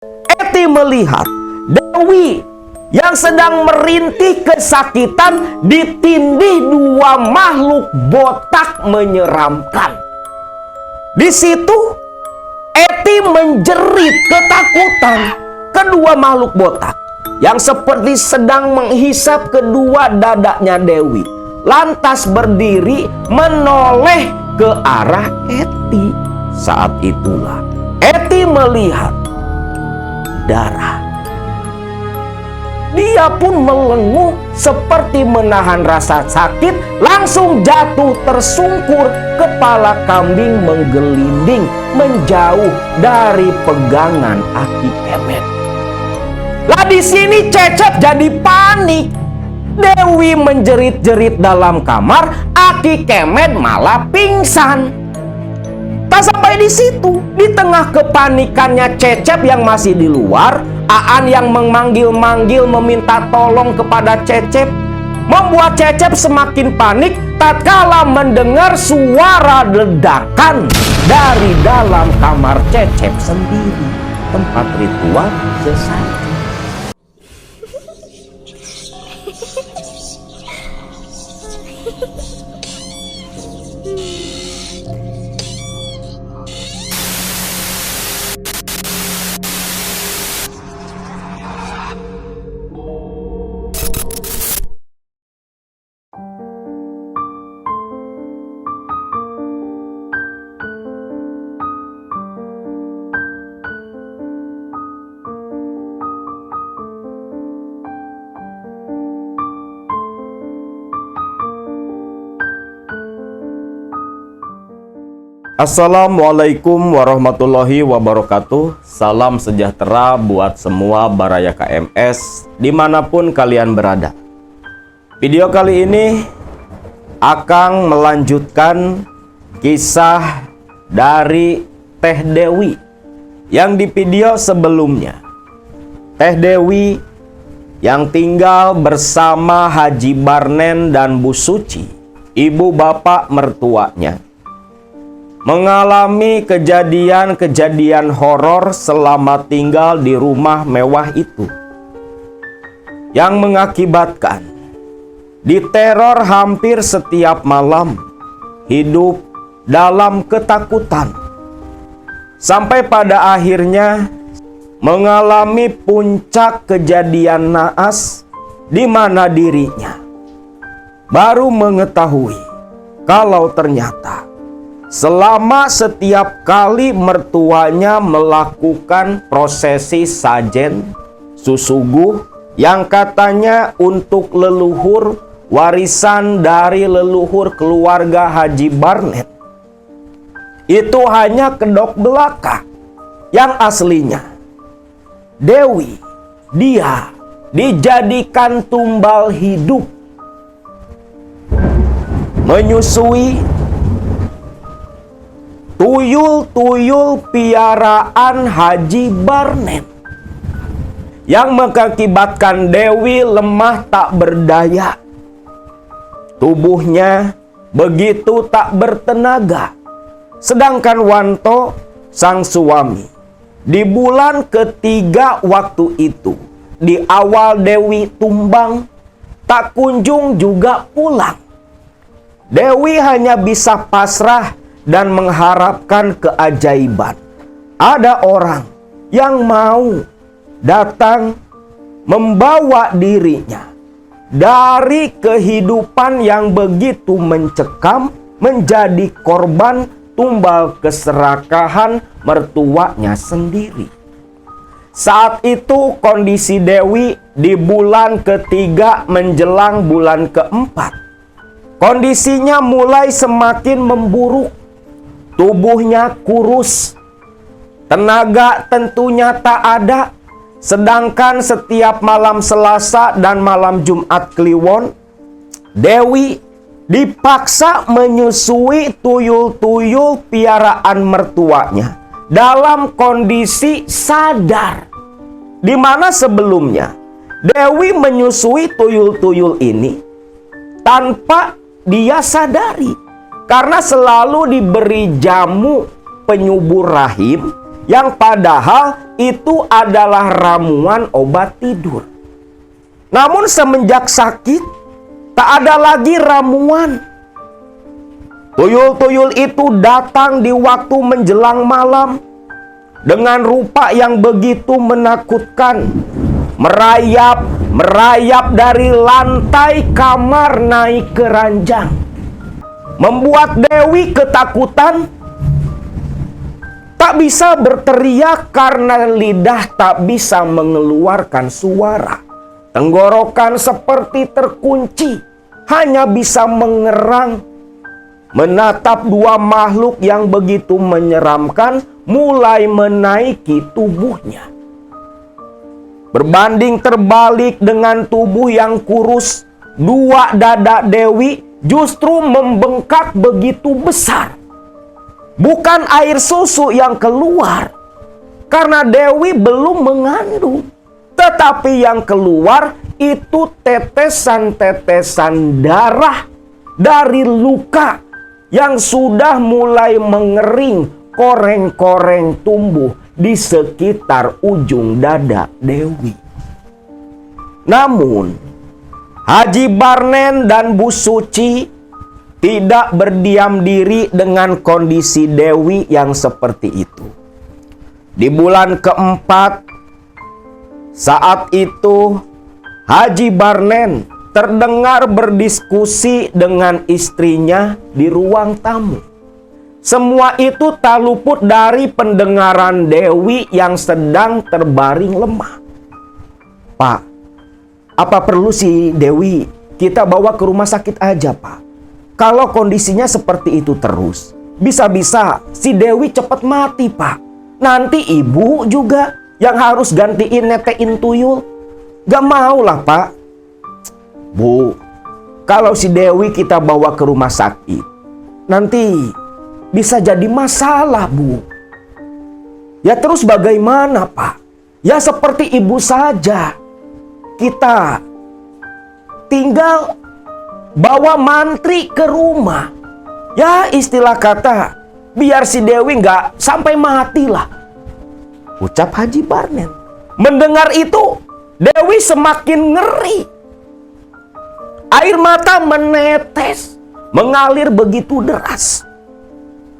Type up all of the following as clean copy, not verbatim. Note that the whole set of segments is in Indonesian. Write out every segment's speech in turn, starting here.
Eti melihat Dewi yang sedang merintih kesakitan ditindih dua makhluk botak menyeramkan. Di situ Eti menjerit ketakutan. Kedua makhluk botak yang seperti sedang menghisap kedua dadanya Dewi lantas berdiri menoleh ke arah Eti. Saat itulah Eti melihat darah. Dia pun melenguh seperti menahan rasa sakit, langsung jatuh tersungkur, kepala kambing menggelinding menjauh dari pegangan Aki Kemet. Lah di sini Cecep jadi panik. Dewi menjerit-jerit dalam kamar, Aki Kemet malah pingsan. Tak sampai di situ, di tengah kepanikannya Cecep yang masih di luar, Aan yang memanggil-manggil meminta tolong kepada Cecep membuat Cecep semakin panik tatkala mendengar suara ledakan dari dalam kamar Cecep sendiri, tempat ritual sesaji. Assalamualaikum warahmatullahi wabarakatuh. Salam sejahtera buat semua Baraya KMS dimanapun kalian berada. Video kali ini akan melanjutkan kisah dari Teh Dewi yang di video sebelumnya. Teh Dewi yang tinggal bersama Haji Barnen dan Bu Suci, ibu bapak mertuanya, mengalami kejadian-kejadian horor selama tinggal di rumah mewah itu, yang mengakibatkan diteror hampir setiap malam, hidup dalam ketakutan, sampai pada akhirnya mengalami puncak kejadian naas di mana dirinya baru mengetahui kalau ternyata selama setiap kali mertuanya melakukan prosesi sajen susuguh yang katanya untuk leluhur, warisan dari leluhur keluarga Haji Barnet, itu hanya kedok belaka. Yang aslinya Dewi, dia dijadikan tumbal hidup, menyusui tuyul-tuyul piaraan Haji Barnet, yang mengakibatkan Dewi lemah tak berdaya. Tubuhnya begitu tak bertenaga. Sedangkan Wanto, sang suami, di bulan ketiga waktu itu, di awal Dewi tumbang, tak kunjung juga pulang. Dewi hanya bisa pasrah dan mengharapkan keajaiban. Ada orang yang mau datang membawa dirinya dari kehidupan yang begitu mencekam menjadi korban tumbal keserakahan mertuanya sendiri. Saat itu kondisi Dewi di bulan ketiga menjelang bulan keempat, kondisinya mulai semakin memburuk. Tubuhnya kurus, tenaga tentunya tak ada. Sedangkan setiap malam Selasa dan malam Jumat Kliwon, Dewi dipaksa menyusui tuyul-tuyul piaraan mertuanya dalam kondisi sadar. Di mana sebelumnya Dewi menyusui tuyul-tuyul ini tanpa dia sadari, karena selalu diberi jamu penyubur rahim yang padahal itu adalah ramuan obat tidur. Namun semenjak sakit, tak ada lagi ramuan. Tuyul-tuyul itu datang di waktu menjelang malam dengan rupa yang begitu menakutkan. Merayap dari lantai kamar naik ke ranjang. Membuat Dewi ketakutan. Tak bisa berteriak karena lidah tak bisa mengeluarkan suara. Tenggorokan seperti terkunci, hanya bisa mengerang. Menatap dua makhluk yang begitu menyeramkan mulai menaiki tubuhnya. Berbanding terbalik dengan tubuh yang kurus, dua dada Dewi justru membengkak begitu besar. Bukan air susu yang keluar, karena Dewi belum mengandung. Tetapi yang keluar itu tetesan-tetesan darah dari luka yang sudah mulai mengering, koreng-koreng tumbuh di sekitar ujung dada Dewi. Namun, Haji Barnen dan Bu Suci tidak berdiam diri dengan kondisi Dewi yang seperti itu. Di bulan keempat, saat itu Haji Barnen terdengar berdiskusi dengan istrinya di ruang tamu. Semua itu tak luput dari pendengaran Dewi yang sedang terbaring lemah. Pak, apa perlu si Dewi kita bawa ke rumah sakit aja, Pak? Kalau kondisinya seperti itu terus, bisa-bisa si Dewi cepat mati, Pak. Nanti ibu juga yang harus gantiin netein tuyul. Gak mau lah, Pak. Bu, kalau si Dewi kita bawa ke rumah sakit, nanti bisa jadi masalah, Bu. Ya terus bagaimana, Pak? Ya seperti ibu saja. Kita tinggal bawa mantri ke rumah. Ya istilah kata, biar si Dewi nggak sampai mati lah, ucap Haji Barnen. Mendengar itu, Dewi semakin ngeri. Air mata menetes, mengalir begitu deras.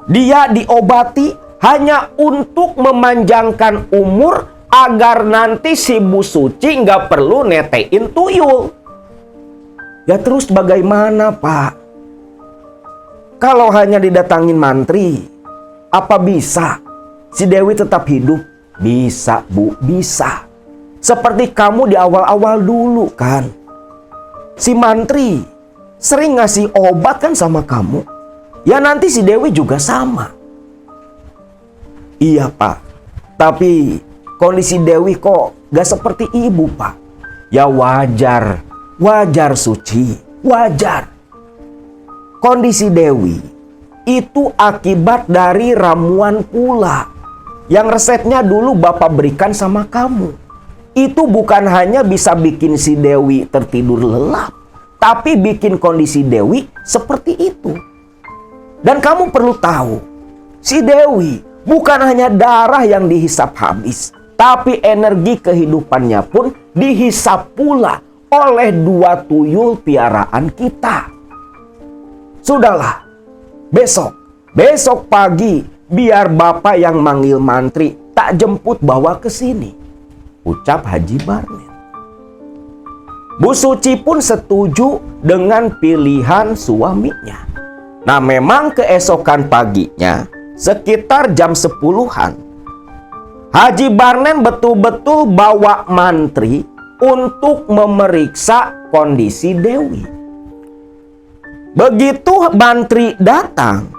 Dia diobati hanya untuk memanjangkan umur agar nanti si Bu Suci nggak perlu netein tuyul. Ya terus bagaimana, Pak? Kalau hanya didatangin mantri, apa bisa si Dewi tetap hidup? Bisa, Bu, bisa. Seperti kamu di awal-awal dulu kan. Si mantri sering ngasih obat kan sama kamu. Ya nanti si Dewi juga sama. Iya, Pak. Tapi kondisi Dewi kok gak seperti ibu, Pak. Ya wajar. Wajar, Suci, wajar. Kondisi Dewi itu akibat dari ramuan pula yang resepnya dulu Bapak berikan sama kamu. Itu bukan hanya bisa bikin si Dewi tertidur lelap, tapi bikin kondisi Dewi seperti itu. Dan kamu perlu tahu, si Dewi bukan hanya darah yang dihisap habis, tapi energi kehidupannya pun dihisap pula oleh dua tuyul piaraan kita. Sudahlah, besok pagi biar Bapak yang manggil mantri tak jemput bawa ke sini, ucap Haji Barnen. Bu Suci pun setuju dengan pilihan suaminya. Nah memang keesokan paginya sekitar jam 10-an, Haji Barnen betul-betul bawa mantri untuk memeriksa kondisi Dewi. Begitu mantri datang,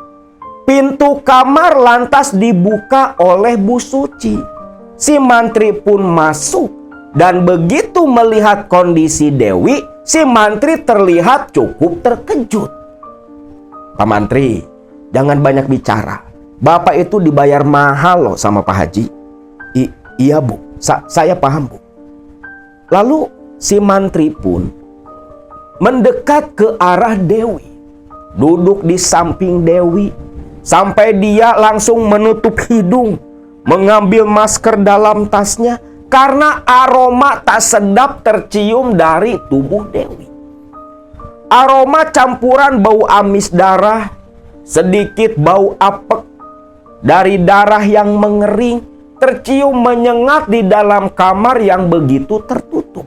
pintu kamar lantas dibuka oleh Bu Suci. Si mantri pun masuk dan begitu melihat kondisi Dewi, si mantri terlihat cukup terkejut. Pak Mantri, jangan banyak bicara. Bapak itu dibayar mahal loh sama Pak Haji. Iya, Bu, saya paham, Bu. Lalu si mantri pun mendekat ke arah Dewi, duduk di samping Dewi, sampai dia langsung menutup hidung, mengambil masker dalam tasnya karena aroma tak sedap tercium dari tubuh Dewi. Aroma campuran bau amis darah, sedikit bau apek dari darah yang mengering, tercium menyengat di dalam kamar yang begitu tertutup.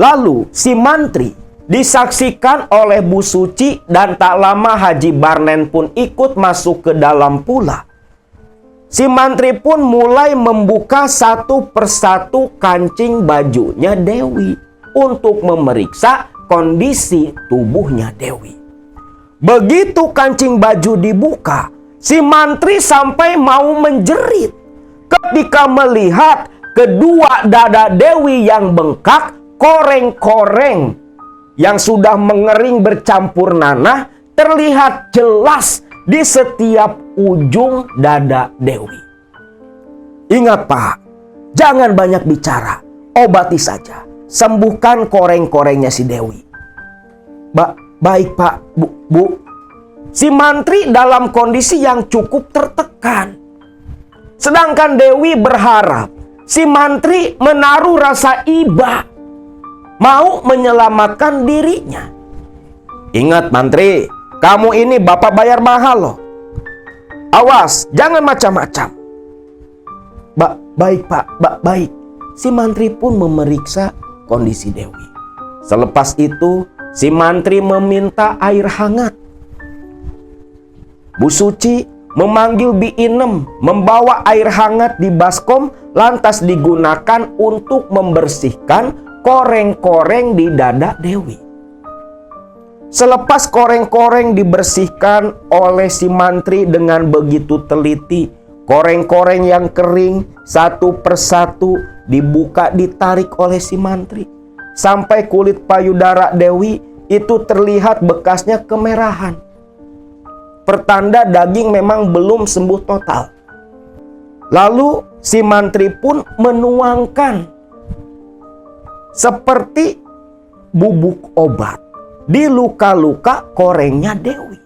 Lalu si mantri disaksikan oleh Bu Suci dan tak lama Haji Barnen pun ikut masuk ke dalam pula. Si mantri pun mulai membuka satu persatu kancing bajunya Dewi untuk memeriksa kondisi tubuhnya Dewi. Begitu kancing baju dibuka, si mantri sampai mau menjerit ketika melihat kedua dada Dewi yang bengkak, koreng-koreng yang sudah mengering bercampur nanah terlihat jelas di setiap ujung dada Dewi. Ingat Pak, jangan banyak bicara, obati saja, sembuhkan koreng-korengnya si Dewi. Baik Pak, Bu. Si mantri dalam kondisi yang cukup tertekan. Sedangkan Dewi berharap si mantri menaruh rasa iba, mau menyelamatkan dirinya. Ingat mantri, kamu ini Bapak bayar mahal loh. Awas, jangan macam-macam. Baik Pak, baik. Si mantri pun memeriksa kondisi Dewi. Selepas itu, si mantri meminta air hangat. Bu Suci memanggil Bi Inem, membawa air hangat di baskom, lantas digunakan untuk membersihkan koreng-koreng di dada Dewi. Selepas koreng-koreng dibersihkan oleh si mantri dengan begitu teliti, koreng-koreng yang kering satu persatu dibuka ditarik oleh si mantri. Sampai kulit payudara Dewi itu terlihat bekasnya kemerahan. Pertanda daging memang belum sembuh total. Lalu si mantri pun menuangkan seperti bubuk obat di luka-luka korengnya Dewi.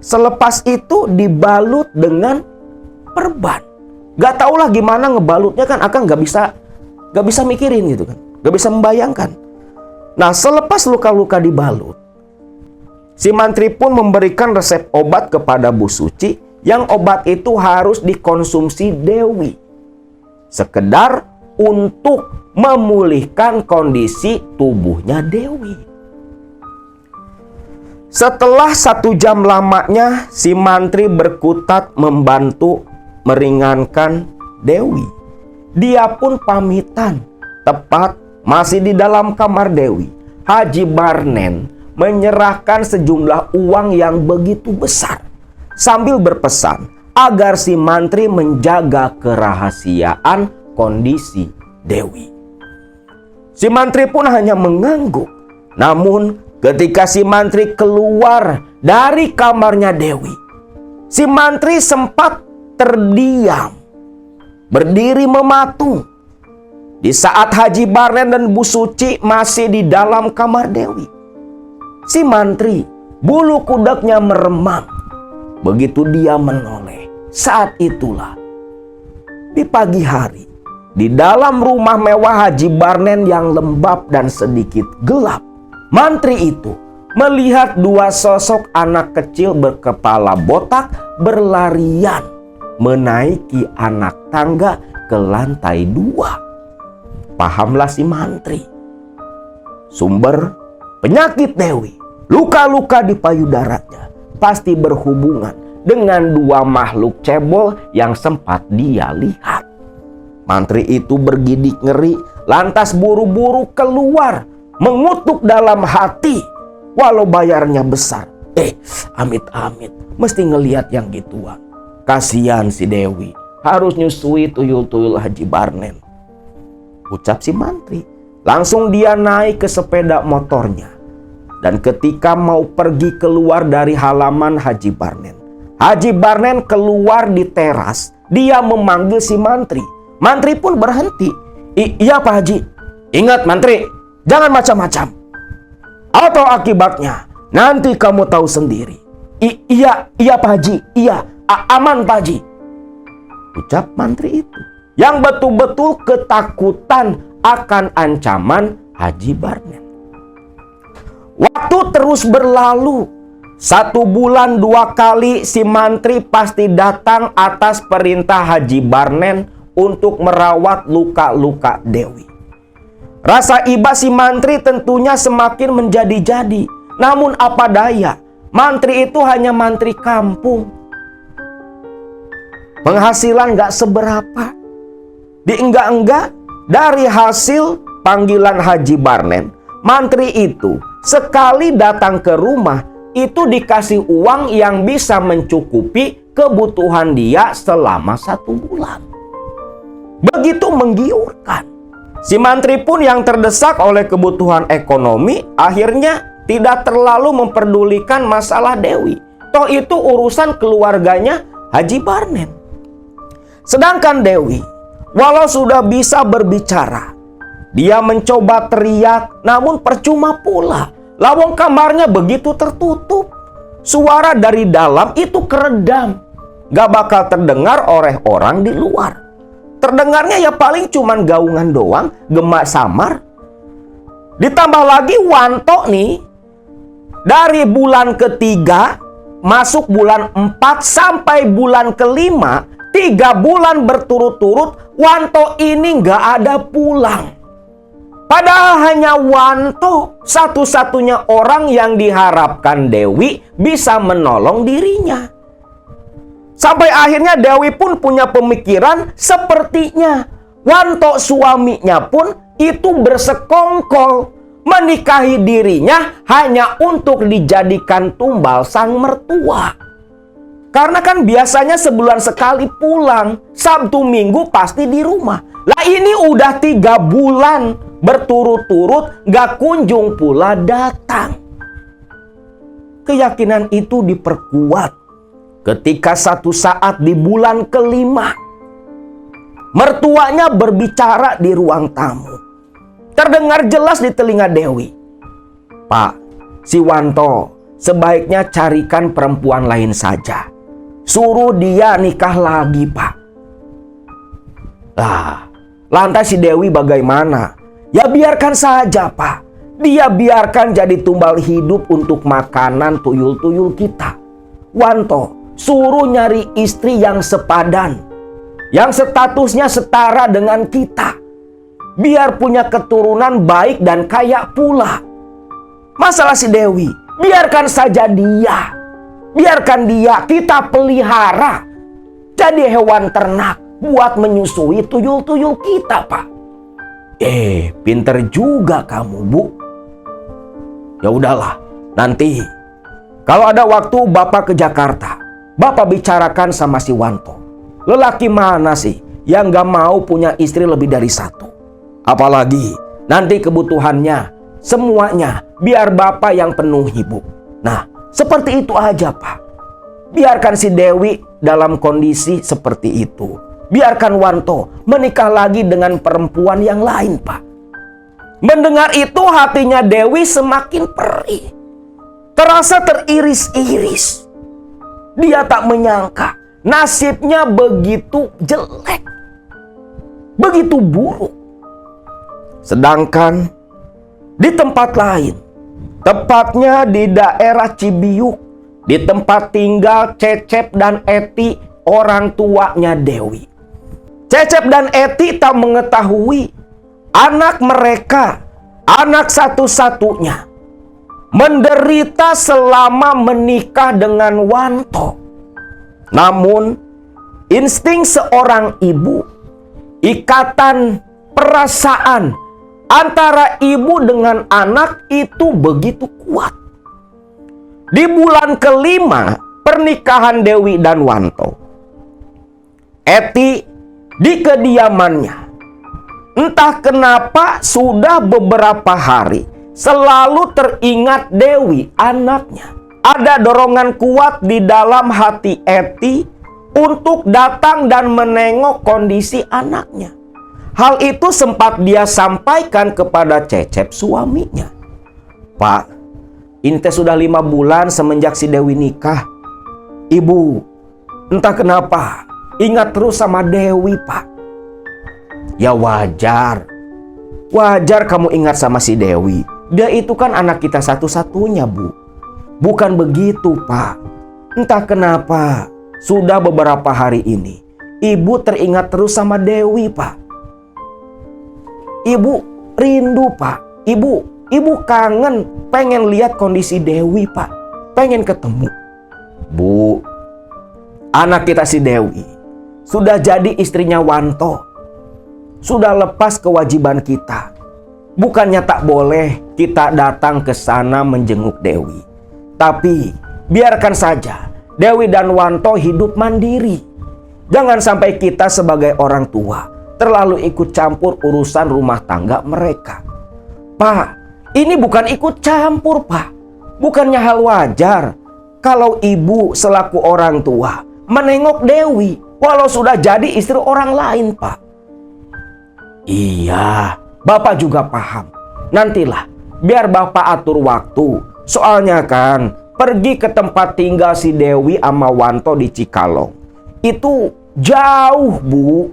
Selepas itu dibalut dengan perban. Gak tau lah gimana ngebalutnya kan, Akang gak bisa mikirin gitu kan, gak bisa membayangkan. Nah selepas luka-luka dibalut, si mantri pun memberikan resep obat kepada Bu Suci, yang obat itu harus dikonsumsi Dewi sekedar untuk memulihkan kondisi tubuhnya Dewi. Setelah 1 jam lamanya, si mantri berkutat membantu meringankan Dewi. Dia pun pamitan. Tepat masih di dalam kamar Dewi, Haji Barnen menyerahkan sejumlah uang yang begitu besar sambil berpesan agar si mantri menjaga kerahasiaan kondisi Dewi. Si mantri pun hanya mengangguk. Namun ketika si mantri keluar dari kamarnya Dewi, si mantri sempat terdiam, berdiri mematung. Di saat Haji Barnen dan Bu Suci masih di dalam kamar Dewi, si mantri bulu kudaknya meremang. Begitu dia menoleh, saat itulah di pagi hari, di dalam rumah mewah Haji Barnen yang lembab dan sedikit gelap, mantri itu melihat 2 sosok anak kecil berkepala botak berlarian menaiki anak tangga ke lantai 2. Pahamlah si mantri, sumber penyakit Dewi, luka-luka di payudaranya pasti berhubungan dengan 2 makhluk cebol yang sempat dia lihat. Mantri itu bergidik ngeri, lantas buru-buru keluar, mengutuk dalam hati, walau bayarnya besar. Amit-amit mesti ngelihat yang gituan. Kasihan si Dewi, harus nyusui tuyul-tuyul Haji Barnen, ucap si mantri. Langsung dia naik ke sepeda motornya. Dan ketika mau pergi keluar dari halaman Haji Barnen, Haji Barnen keluar di teras. Dia memanggil si mantri. Mantri pun berhenti. Iya Pak Haji. Ingat mantri, jangan macam-macam, atau akibatnya nanti kamu tahu sendiri. Iya Pak Haji. Iya, aman Pak Haji. ucap mantri itu, yang betul-betul ketakutan akan ancaman Haji Barnen. Waktu terus berlalu. 1 bulan 2 kali si mantri pasti datang atas perintah Haji Barnen untuk merawat luka-luka Dewi. Rasa iba si mantri tentunya semakin menjadi-jadi. Namun apa daya, mantri itu hanya mantri kampung. Penghasilan gak seberapa. Dienggak-enggak dari hasil panggilan Haji Barnen, mantri itu sekali datang ke rumah itu dikasih uang yang bisa mencukupi kebutuhan dia selama 1 bulan. Begitu menggiurkan. Si mantri pun yang terdesak oleh kebutuhan ekonomi akhirnya tidak terlalu memperdulikan masalah Dewi. Toh itu urusan keluarganya Haji Barnen. Sedangkan Dewi, walau sudah bisa berbicara, dia mencoba teriak, namun percuma pula. Lawang kamarnya begitu tertutup. Suara dari dalam itu keredam. Gak bakal terdengar oleh orang di luar. Terdengarnya ya paling cuman gaungan doang, gemak samar. Ditambah lagi Wanto nih, dari bulan ketiga masuk bulan 4 sampai bulan kelima, 3 bulan berturut-turut Wanto ini gak ada pulang. Padahal hanya Wanto satu-satunya orang yang diharapkan Dewi bisa menolong dirinya. Sampai akhirnya Dewi pun punya pemikiran sepertinya Wanto suaminya pun itu bersekongkol menikahi dirinya hanya untuk dijadikan tumbal sang mertua. Karena kan biasanya sebulan sekali pulang, Sabtu Minggu pasti di rumah. Lah ini udah 3 bulan berturut-turut gak kunjung pula datang. Keyakinan itu diperkuat ketika satu saat di bulan kelima, mertuanya berbicara di ruang tamu. Terdengar jelas di telinga Dewi, "Pak, si Wanto sebaiknya carikan perempuan lain saja. Suruh dia nikah lagi, Pak." Lah, lantas si Dewi bagaimana? Ya biarkan saja, Pak. Dia biarkan jadi tumbal hidup untuk makanan tuyul-tuyul kita. Wanto, suruh nyari istri yang sepadan, yang statusnya setara dengan kita. Biar punya keturunan baik dan kaya pula. Masalah si Dewi, biarkan saja dia. Biarkan dia kita pelihara jadi hewan ternak buat menyusui tuyul-tuyul kita, Pak. Pinter juga kamu, Bu. Ya udahlah, nanti kalau ada waktu Bapak ke Jakarta, Bapak bicarakan sama si Wanto. Lelaki mana sih yang gak mau punya istri lebih dari 1? Apalagi nanti kebutuhannya semuanya biar Bapak yang penuhi, Bu. Nah, seperti itu aja, Pak. Biarkan si Dewi dalam kondisi seperti itu. Biarkan Wanto menikah lagi dengan perempuan yang lain, Pak. Mendengar itu hatinya Dewi semakin perih. Terasa teriris-iris. Dia tak menyangka nasibnya begitu jelek. Begitu buruk. Sedangkan di tempat lain, tepatnya di daerah Cibiuk, di tempat tinggal Cecep dan Eti, orang tuanya Dewi. Cecep dan Eti tak mengetahui anak mereka, anak satu-satunya, menderita selama menikah dengan Wanto. Namun, insting seorang ibu, ikatan perasaan antara ibu dengan anak itu begitu kuat. Di bulan kelima pernikahan Dewi dan Wanto, Eti di kediamannya, entah kenapa sudah beberapa hari selalu teringat Dewi anaknya. Ada dorongan kuat di dalam hati Eti untuk datang dan menengok kondisi anaknya. Hal itu sempat dia sampaikan kepada Cecep suaminya. "Pak, ini sudah 5 bulan semenjak si Dewi nikah. Ibu, entah kenapa ingat terus sama Dewi, Pak. Ya wajar. Wajar kamu ingat sama si Dewi. Dia itu kan anak kita satu-satunya, Bu. Bukan begitu, Pak. Entah kenapa, sudah beberapa hari ini, Ibu teringat terus sama Dewi, Pak. Ibu rindu, Pak. Ibu kangen, pengen lihat kondisi Dewi, Pak. Pengen ketemu. Bu, anak kita si Dewi sudah jadi istrinya Wanto. Sudah lepas kewajiban kita. Bukannya tak boleh kita datang ke sana menjenguk Dewi. Tapi biarkan saja Dewi dan Wanto hidup mandiri. Jangan sampai kita sebagai orang tua terlalu ikut campur urusan rumah tangga mereka. Pak, ini bukan ikut campur, Pak. Bukannya hal wajar kalau ibu selaku orang tua menengok Dewi walau sudah jadi istri orang lain, Pak. Iya, Bapak juga paham. Nantilah, biar Bapak atur waktu. Soalnya kan, pergi ke tempat tinggal si Dewi sama Wanto di Cikalong. Itu jauh, Bu.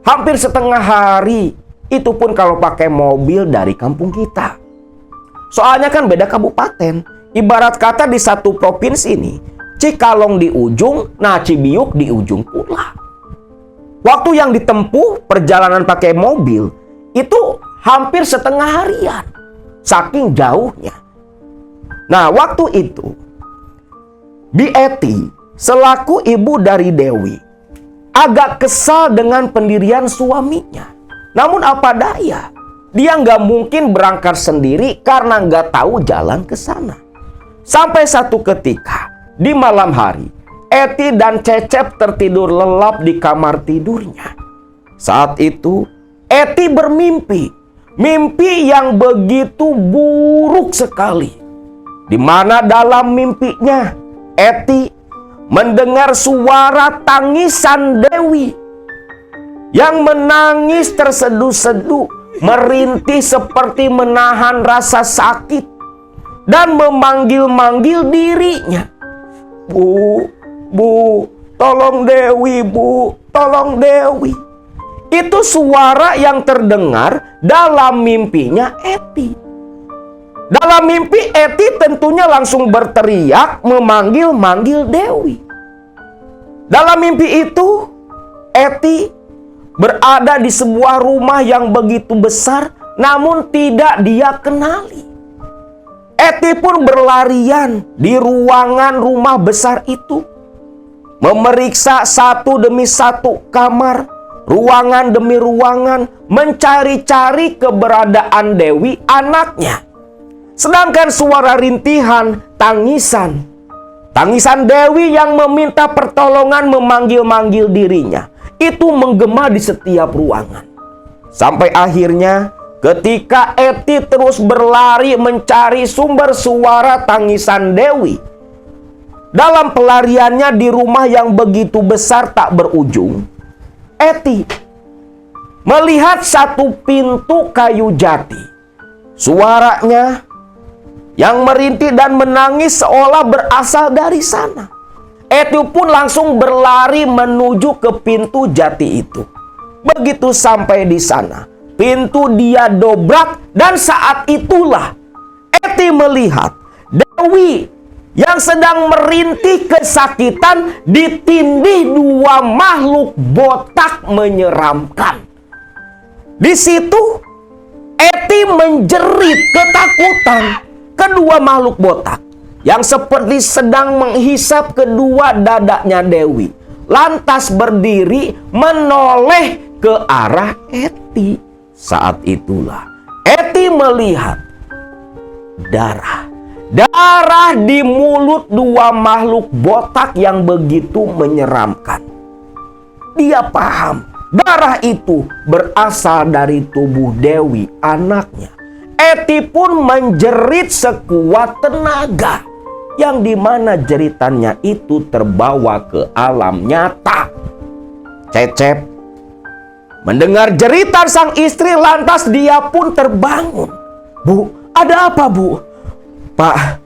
Hampir setengah hari. Itu pun kalau pakai mobil dari kampung kita. Soalnya kan beda kabupaten. Ibarat kata di satu provinsi ini, Cikalong di ujung, nah Cibiuk di ujung pula. Waktu yang ditempuh perjalanan pakai mobil itu hampir setengah harian. Saking jauhnya. Nah, waktu itu Bi Eti selaku ibu dari Dewi agak kesal dengan pendirian suaminya. Namun apa daya, dia nggak mungkin berangkat sendiri karena nggak tahu jalan ke sana. Sampai satu ketika di malam hari, Eti dan Cecep tertidur lelap di kamar tidurnya. Saat itu Eti bermimpi, mimpi yang begitu buruk sekali. Di mana dalam mimpinya Eti mendengar suara tangisan Dewi yang menangis terseduh-seduh, merintih seperti menahan rasa sakit dan memanggil-manggil dirinya. Bu, tolong Dewi, Bu, tolong Dewi. Itu suara yang terdengar dalam mimpinya Eti. Dalam mimpi Eti tentunya langsung berteriak memanggil-manggil Dewi. Dalam mimpi itu Eti berada di sebuah rumah yang begitu besar namun tidak dia kenali. Eti pun berlarian di ruangan rumah besar itu, memeriksa satu demi satu kamar, ruangan demi ruangan, mencari-cari keberadaan Dewi anaknya. Sedangkan suara rintihan, tangisan Dewi yang meminta pertolongan memanggil-manggil dirinya, itu menggema di setiap ruangan. Sampai akhirnya ketika Eti terus berlari mencari sumber suara tangisan Dewi, dalam pelariannya di rumah yang begitu besar tak berujung, Eti melihat satu pintu kayu jati. Suaranya yang merintih dan menangis seolah berasal dari sana. Eti pun langsung berlari menuju ke pintu jati itu. Begitu sampai di sana, pintu dia dobrak dan saat itulah Eti melihat Dewi yang sedang merintih kesakitan ditindih dua makhluk botak menyeramkan. Di situ Eti menjerit ketakutan. Kedua makhluk botak yang seperti sedang menghisap kedua dadanya Dewi lantas berdiri menoleh ke arah Eti. Saat itulah Eti melihat darah di mulut dua makhluk botak yang begitu menyeramkan. Dia paham darah itu berasal dari tubuh Dewi anaknya. Eti pun menjerit sekuat tenaga, yang dimana jeritannya itu terbawa ke alam nyata. Cecep mendengar jeritan sang istri, lantas dia pun terbangun. Bu, ada apa, Bu? Pak,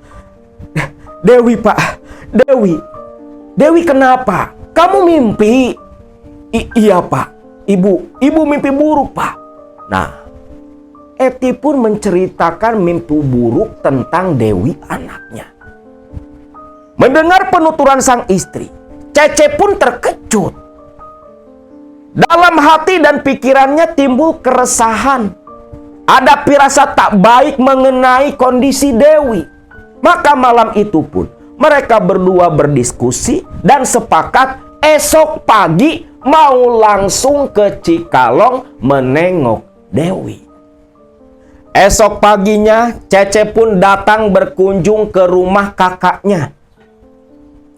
Dewi, Pak, Dewi kenapa? Kamu mimpi? Iya Pak, ibu mimpi buruk Pak. Nah, Eti pun menceritakan mimpi buruk tentang Dewi anaknya. Mendengar penuturan sang istri, Cece pun terkejut. Dalam hati dan pikirannya timbul keresahan. Ada firasat tak baik mengenai kondisi Dewi. Maka malam itu pun mereka berdua berdiskusi dan sepakat esok pagi mau langsung ke Cikalong menengok Dewi. Esok paginya Cece pun datang berkunjung ke rumah kakaknya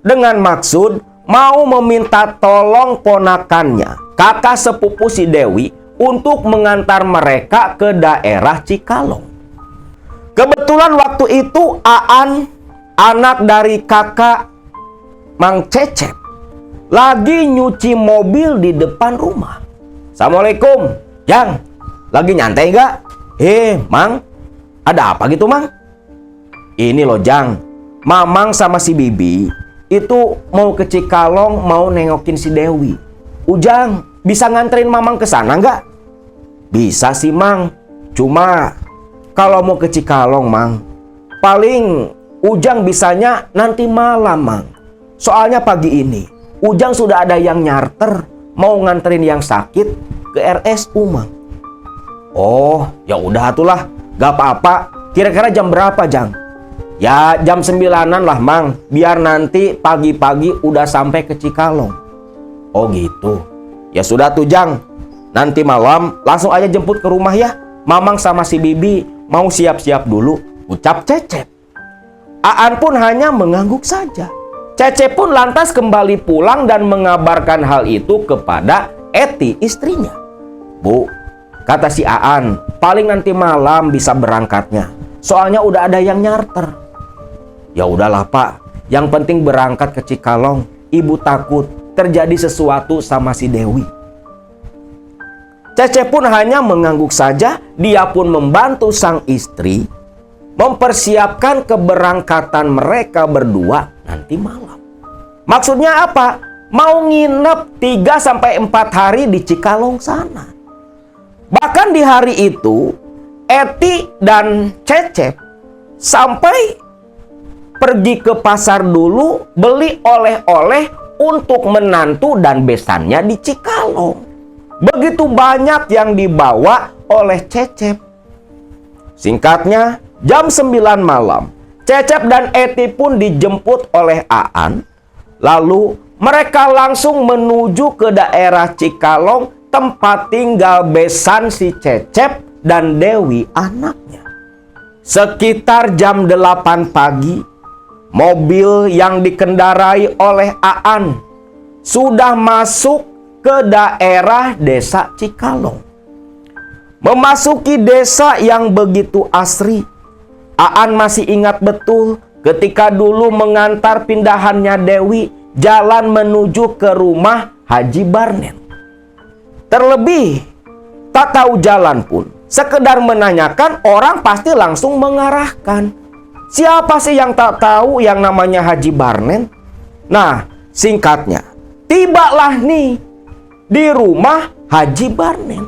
dengan maksud mau meminta tolong ponakannya, kakak sepupu si Dewi, untuk mengantar mereka ke daerah Cikalong. Kebetulan waktu itu Aan, anak dari kakak Mang Cecep, lagi nyuci mobil di depan rumah. Assalamualaikum, Jang. Lagi nyantai gak? Mang, ada apa gitu, Mang? Ini loh, Jang. Mamang sama si Bibi itu mau ke Cikalong, mau nengokin si Dewi. Ujang, bisa nganterin Mamang ke sana nggak? Bisa sih, Mang. Cuma kalau mau ke Cikalong, Mang, paling Ujang bisanya nanti malam, Mang. Soalnya pagi ini Ujang sudah ada yang nyarter mau nganterin yang sakit ke RSU, Mang. Oh, ya udah atulah, gak apa-apa. Kira-kira jam berapa, Jang? Ya jam 9-an lah, Mang. Biar nanti pagi-pagi udah sampai ke Cikalong. Oh gitu. Ya sudah tuh, Jang. Nanti malam langsung aja jemput ke rumah ya. Mamang sama si Bibi mau siap-siap dulu, ucap Cecep. Aan pun hanya mengangguk saja. Cecep pun lantas kembali pulang dan mengabarkan hal itu kepada Eti, istrinya. Bu, kata si Aan, paling nanti malam bisa berangkatnya. Soalnya udah ada yang nyarter. Ya udahlah, Pak. Yang penting berangkat ke Cikalong. Ibu takut terjadi sesuatu sama si Dewi. Cece pun hanya mengangguk saja. Dia pun membantu sang istri mempersiapkan keberangkatan mereka berdua nanti malam. Maksudnya apa? Mau nginep 3-4 hari di Cikalong sana. Bahkan di hari itu Eti dan Cecep sampai pergi ke pasar dulu beli oleh-oleh untuk menantu dan besannya di Cikalong. Begitu banyak yang dibawa oleh Cecep. Singkatnya, jam 9 malam, Cecep dan Eti pun dijemput oleh Aan. Lalu mereka langsung menuju ke daerah Cikalong, tempat tinggal besan si Cecep dan Dewi anaknya. Sekitar jam 8 pagi, mobil yang dikendarai oleh Aan sudah masuk ke daerah desa Cikalong. Memasuki desa yang begitu asri, Aan masih ingat betul ketika dulu mengantar pindahannya Dewi jalan menuju ke rumah Haji Barnen. Terlebih, tak tahu jalan pun, sekedar menanyakan orang pasti langsung mengarahkan. Siapa sih yang tak tahu yang namanya Haji Barnen? Nah, singkatnya, tibalah nih di rumah Haji Barnen.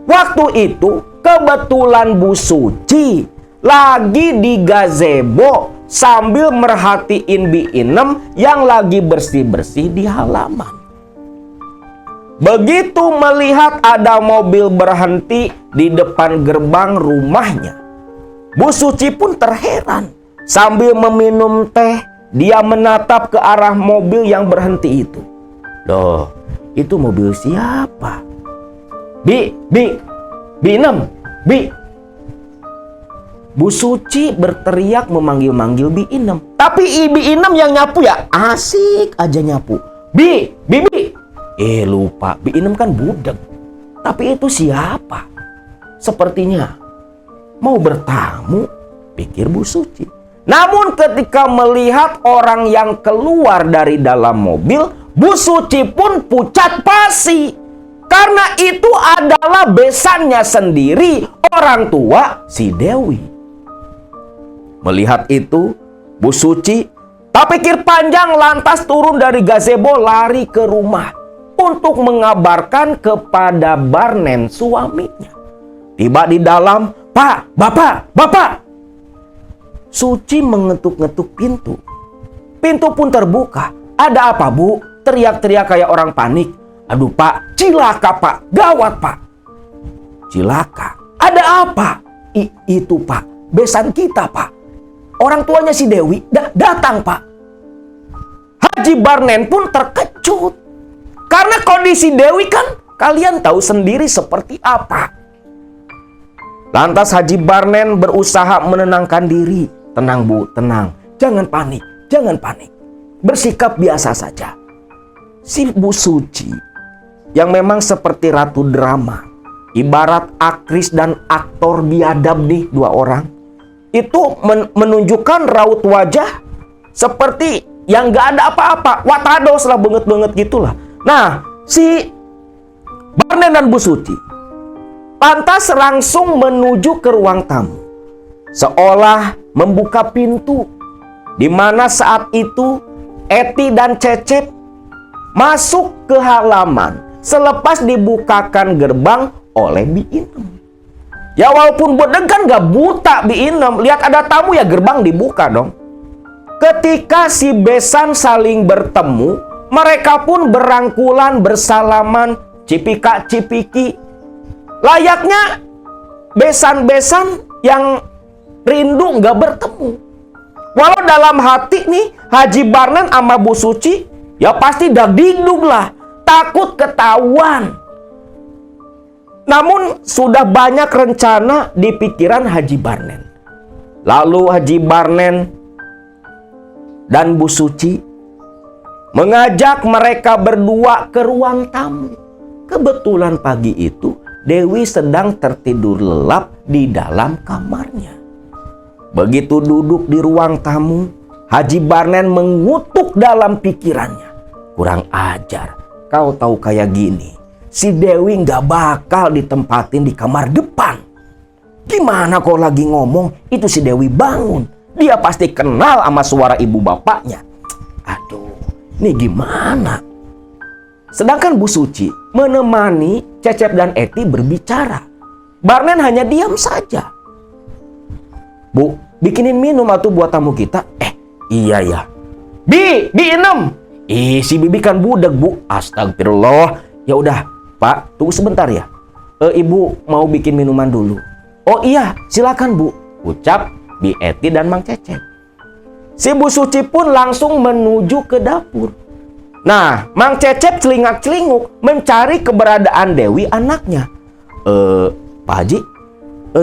Waktu itu kebetulan Bu Suci lagi di gazebo sambil merhatiin Bi Inem yang lagi bersih-bersih di halaman. Begitu melihat ada mobil berhenti di depan gerbang rumahnya, Bu Suci pun terheran. Sambil meminum teh, dia menatap ke arah mobil yang berhenti itu. Loh, itu mobil siapa? Bi Inem, Bi. Bu Suci berteriak memanggil-manggil Bi Inem. Tapi Bi Inem yang nyapu ya, asik aja nyapu. Bibi. Lupa, Bi Inem kan budeg. Tapi itu siapa? Sepertinya mau bertamu, pikir Bu Suci. Namun ketika melihat orang yang keluar dari dalam mobil, Bu Suci pun pucat pasi. Karena itu adalah besannya sendiri, orang tua si Dewi. Melihat itu, Bu Suci Tak pikir panjang lantas turun dari gazebo lari ke rumah untuk mengabarkan kepada Barnen suaminya. Tiba di dalam, "Pak, Bapak, Bapak!" Suci mengetuk-ngetuk pintu. Pintu pun terbuka. "Ada apa, Bu?" Teriak-teriak kayak orang panik. "Aduh, Pak, cilaka, Pak. Gawat, Pak." "Cilaka? Ada apa?" Itu, Pak. Besan kita, Pak. Orang tuanya si Dewi datang, Pak." Haji Barnen pun terkejut. Karena kondisi Dewi kan kalian tahu sendiri seperti apa. Lantas Haji Barnen berusaha menenangkan diri. "Tenang, Bu, tenang. Jangan panik, jangan panik. Bersikap biasa saja." Si Bu Suci yang memang seperti ratu drama, ibarat aktris dan aktor biadab nih dua orang, itu menunjukkan raut wajah seperti yang gak ada apa-apa, watados lah, banget-banget gitulah. Nah, si Barnen dan Bu Suci lantas langsung menuju ke ruang tamu, seolah membuka pintu, di mana saat itu Eti dan Cecep masuk ke halaman selepas dibukakan gerbang oleh Bi Inem. Ya walaupun bodeng kan gak buta Bi Inem, lihat ada tamu ya gerbang dibuka dong. Ketika si besan saling bertemu, mereka pun berangkulan bersalaman, cipika-cipiki. Layaknya besan-besan yang rindu gak bertemu. Walau dalam hati nih Haji Barnen sama Bu Suci ya pasti dagdingdung lah, takut ketahuan. Namun sudah banyak rencana di pikiran Haji Barnen. Lalu Haji Barnen dan Bu Suci mengajak mereka berdua ke ruang tamu. Kebetulan pagi itu Dewi sedang tertidur lelap di dalam kamarnya. Begitu duduk di ruang tamu, Haji Barnen mengutuk dalam pikirannya. "Kurang ajar, kau tahu kayak gini, si Dewi nggak bakal ditempatin di kamar depan. Gimana kau lagi ngomong, itu si Dewi bangun. Dia pasti kenal sama suara ibu bapaknya. Aduh, ini gimana?" Sedangkan Bu Suci menemani Cecep dan Eti berbicara. Barnen hanya diam saja. "Bu, bikinin minum atuh buat tamu kita." Iya ya. Bi Inem." Si Bibi kan budek, Bu." Astagfirullah. "Ya udah, Pak, tunggu sebentar ya. Ibu mau bikin minuman dulu." "Oh iya, silakan, Bu," ucap Bi Eti dan Mang Cecep. Si Bu Suci pun langsung menuju ke dapur. Nah, Mang Cecep celingak-celinguk mencari keberadaan Dewi anaknya. Pak Haji,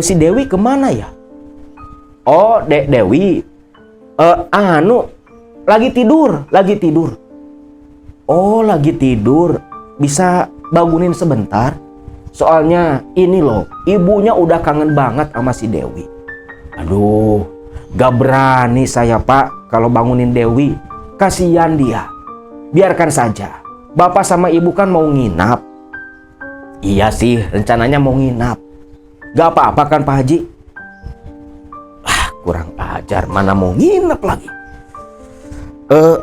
si Dewi kemana ya?" "Oh, Dewi, lagi tidur. "Oh, lagi tidur. Bisa bangunin sebentar? Soalnya ini loh, ibunya udah kangen banget sama si Dewi." "Aduh, gak berani saya, Pak, kalau bangunin Dewi. Kasihan dia. Biarkan saja. Bapak sama ibu kan mau nginap." "Iya sih, rencananya mau nginap. Gak apa-apa kan Pak Haji?" Kurang ajar, mana mau nginep lagi.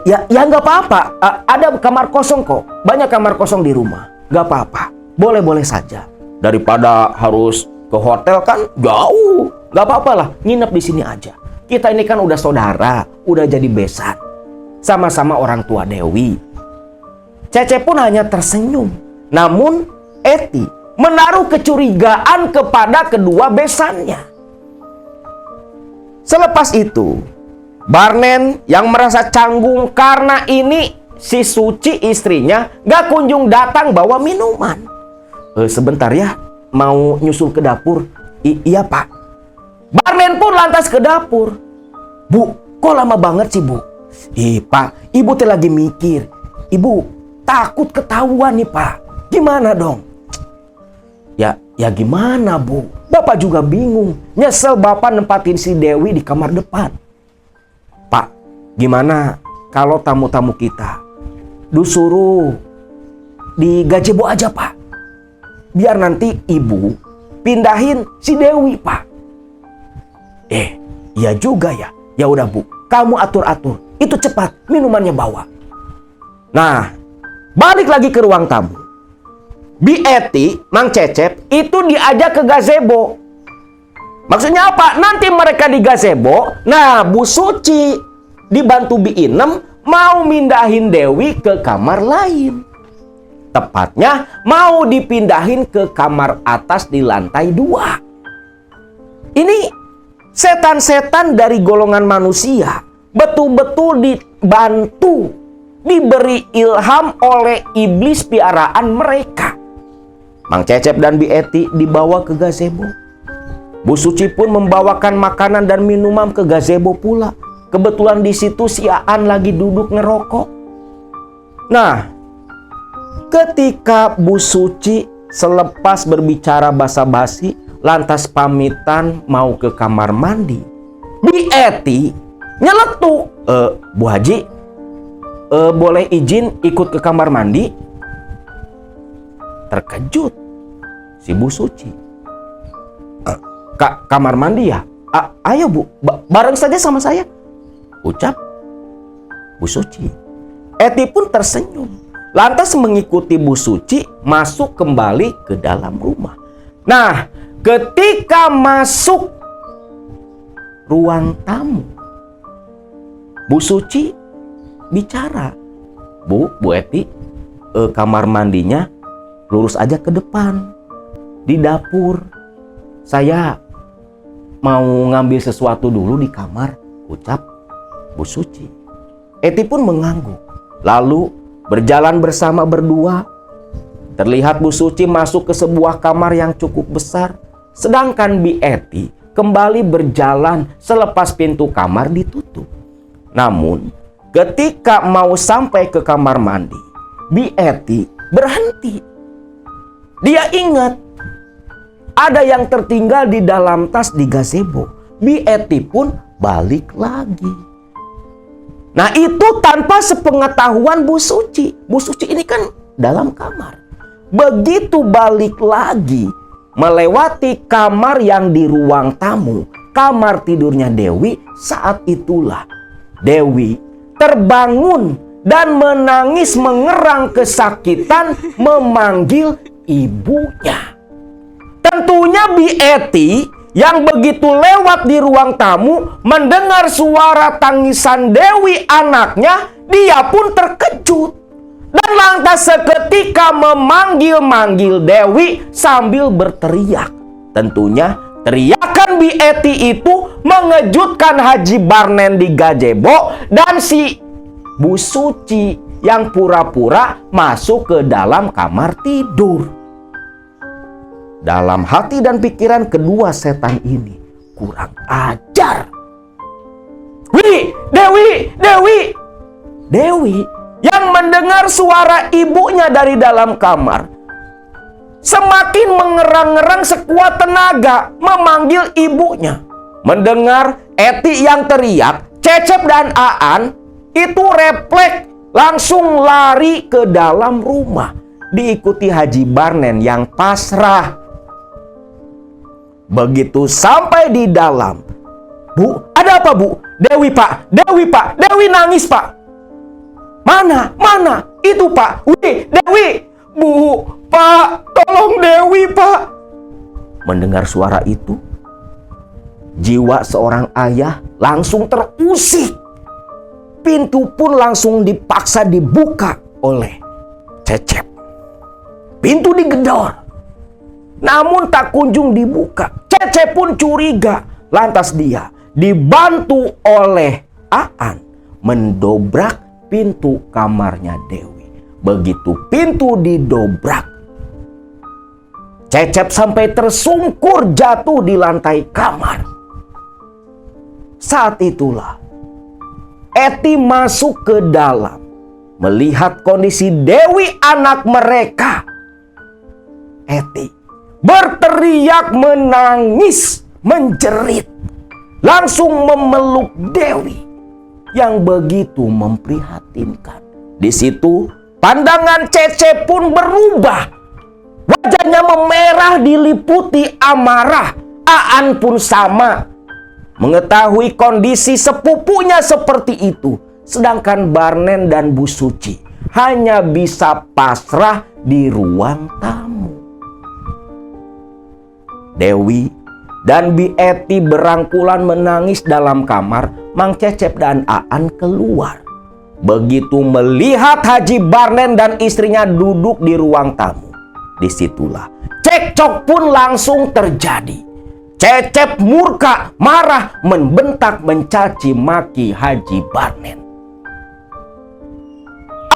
Ya nggak apa-apa. Ada kamar kosong kok. Banyak kamar kosong di rumah. Nggak apa-apa. Boleh-boleh saja. Daripada harus ke hotel kan jauh. Nggak apa-apa lah. Nginep di sini aja. Kita ini kan udah saudara. Udah jadi besan. Sama-sama orang tua Dewi. Cece pun hanya tersenyum. Namun Eti menaruh kecurigaan kepada kedua besannya. Selepas itu, Barnen yang merasa canggung karena ini si Suci istrinya gak kunjung datang bawa minuman. Sebentar ya, mau nyusul ke dapur." Iya, Pak." Barnen pun lantas ke dapur. "Bu, kok lama banget sih, Bu?" Pak, ibu teh lagi mikir. Ibu takut ketahuan nih, Pak. Gimana dong?" Ya gimana, Bu? Bapak juga bingung. Nyesel Bapak nempatin si Dewi di kamar depan. "Pak, gimana kalau tamu-tamu kita disuruh di gazebo aja, Pak? Biar nanti ibu pindahin si Dewi, Pak." Iya juga ya. Ya udah, Bu, kamu atur-atur. Itu cepat, minumannya bawa. Nah, balik lagi ke ruang tamu. Bi Eti, Mang Cecep, itu diajak ke gazebo. Maksudnya apa? Nanti mereka di gazebo, nah Bu Suci dibantu Bi Inem mau mindahin Dewi ke kamar lain. Tepatnya mau dipindahin ke kamar atas di lantai 2. Ini setan-setan dari golongan manusia betul-betul dibantu, diberi ilham oleh iblis piaraan mereka. Mang Cecep dan Bi Eti dibawa ke gazebo. Bu Suci pun membawakan makanan dan minuman ke gazebo pula. Kebetulan di situ si Aan lagi duduk ngerokok. Nah, ketika Bu Suci selepas berbicara basa-basi, lantas pamitan mau ke kamar mandi, Bi Eti nyeletuk, Bu Haji, boleh izin ikut ke kamar mandi? Terkejut si Bu Suci. Kamar mandi ya? Ayo Bu, bareng saja sama saya, ucap Bu Suci. Eti pun tersenyum, lantas mengikuti Bu Suci masuk kembali ke dalam rumah. Nah, ketika masuk ruang tamu, Bu Suci bicara, Bu Eti, kamar mandinya lurus aja ke depan, di dapur. Saya mau ngambil sesuatu dulu di kamar, ucap Bu Suci. Eti pun mengangguk, lalu berjalan bersama berdua. Terlihat Bu Suci masuk ke sebuah kamar yang cukup besar, sedangkan Bi Eti kembali berjalan selepas pintu kamar ditutup. Namun, ketika mau sampai ke kamar mandi, Bi Eti berhenti. Dia ingat ada yang tertinggal di dalam tas di gazebo. Bi Eti pun balik lagi. Nah, itu tanpa sepengetahuan Bu Suci. Bu Suci ini kan dalam kamar. Begitu balik lagi, melewati kamar yang di ruang tamu, kamar tidurnya Dewi, saat itulah Dewi terbangun dan menangis mengerang kesakitan memanggil ibunya. Tentunya Bi Eti yang begitu lewat di ruang tamu mendengar suara tangisan Dewi anaknya, dia pun terkejut dan lantas seketika memanggil-manggil Dewi sambil berteriak. Tentunya teriakan Bi Eti itu mengejutkan Haji Barnen di gazebo dan si Bu Suci yang pura-pura masuk ke dalam kamar tidur. Dalam hati dan pikiran kedua setan ini, kurang ajar. Dewi yang mendengar suara ibunya dari dalam kamar semakin mengerang-ngerang sekuat tenaga memanggil ibunya. Mendengar Eti yang teriak, Cecep dan Aan itu refleks langsung lari ke dalam rumah, diikuti Haji Barnen yang pasrah. Begitu sampai di dalam, Bu, ada apa Bu? Dewi Pak, Dewi nangis Pak. Mana? Itu Pak. Dewi, Bu, Pak, tolong Dewi Pak. Mendengar suara itu, jiwa seorang ayah langsung terusik. Pintu pun langsung dipaksa dibuka oleh Cecep. Pintu digedor, namun tak kunjung dibuka. Cecep pun curiga. Lantas dia dibantu oleh Aan mendobrak pintu kamarnya Dewi. Begitu pintu didobrak, Cecep sampai tersungkur jatuh di lantai kamar. Saat itulah Eti masuk ke dalam, melihat kondisi Dewi anak mereka. Eti berteriak, menangis, menjerit, langsung memeluk Dewi yang begitu memprihatinkan. Di situ pandangan Cecep pun berubah. Wajahnya memerah diliputi amarah. Aan pun sama. Mengetahui kondisi sepupunya seperti itu, sedangkan Barnen dan Bu Suci hanya bisa pasrah di ruang tamu. Dewi dan Bi Eti berangkulan menangis dalam kamar. Mang Cecep dan Aan keluar. Begitu melihat Haji Barnen dan istrinya duduk di ruang tamu, disitulah cekcok pun langsung terjadi. Cecep murka, marah, membentak, mencaci maki Haji Barnen.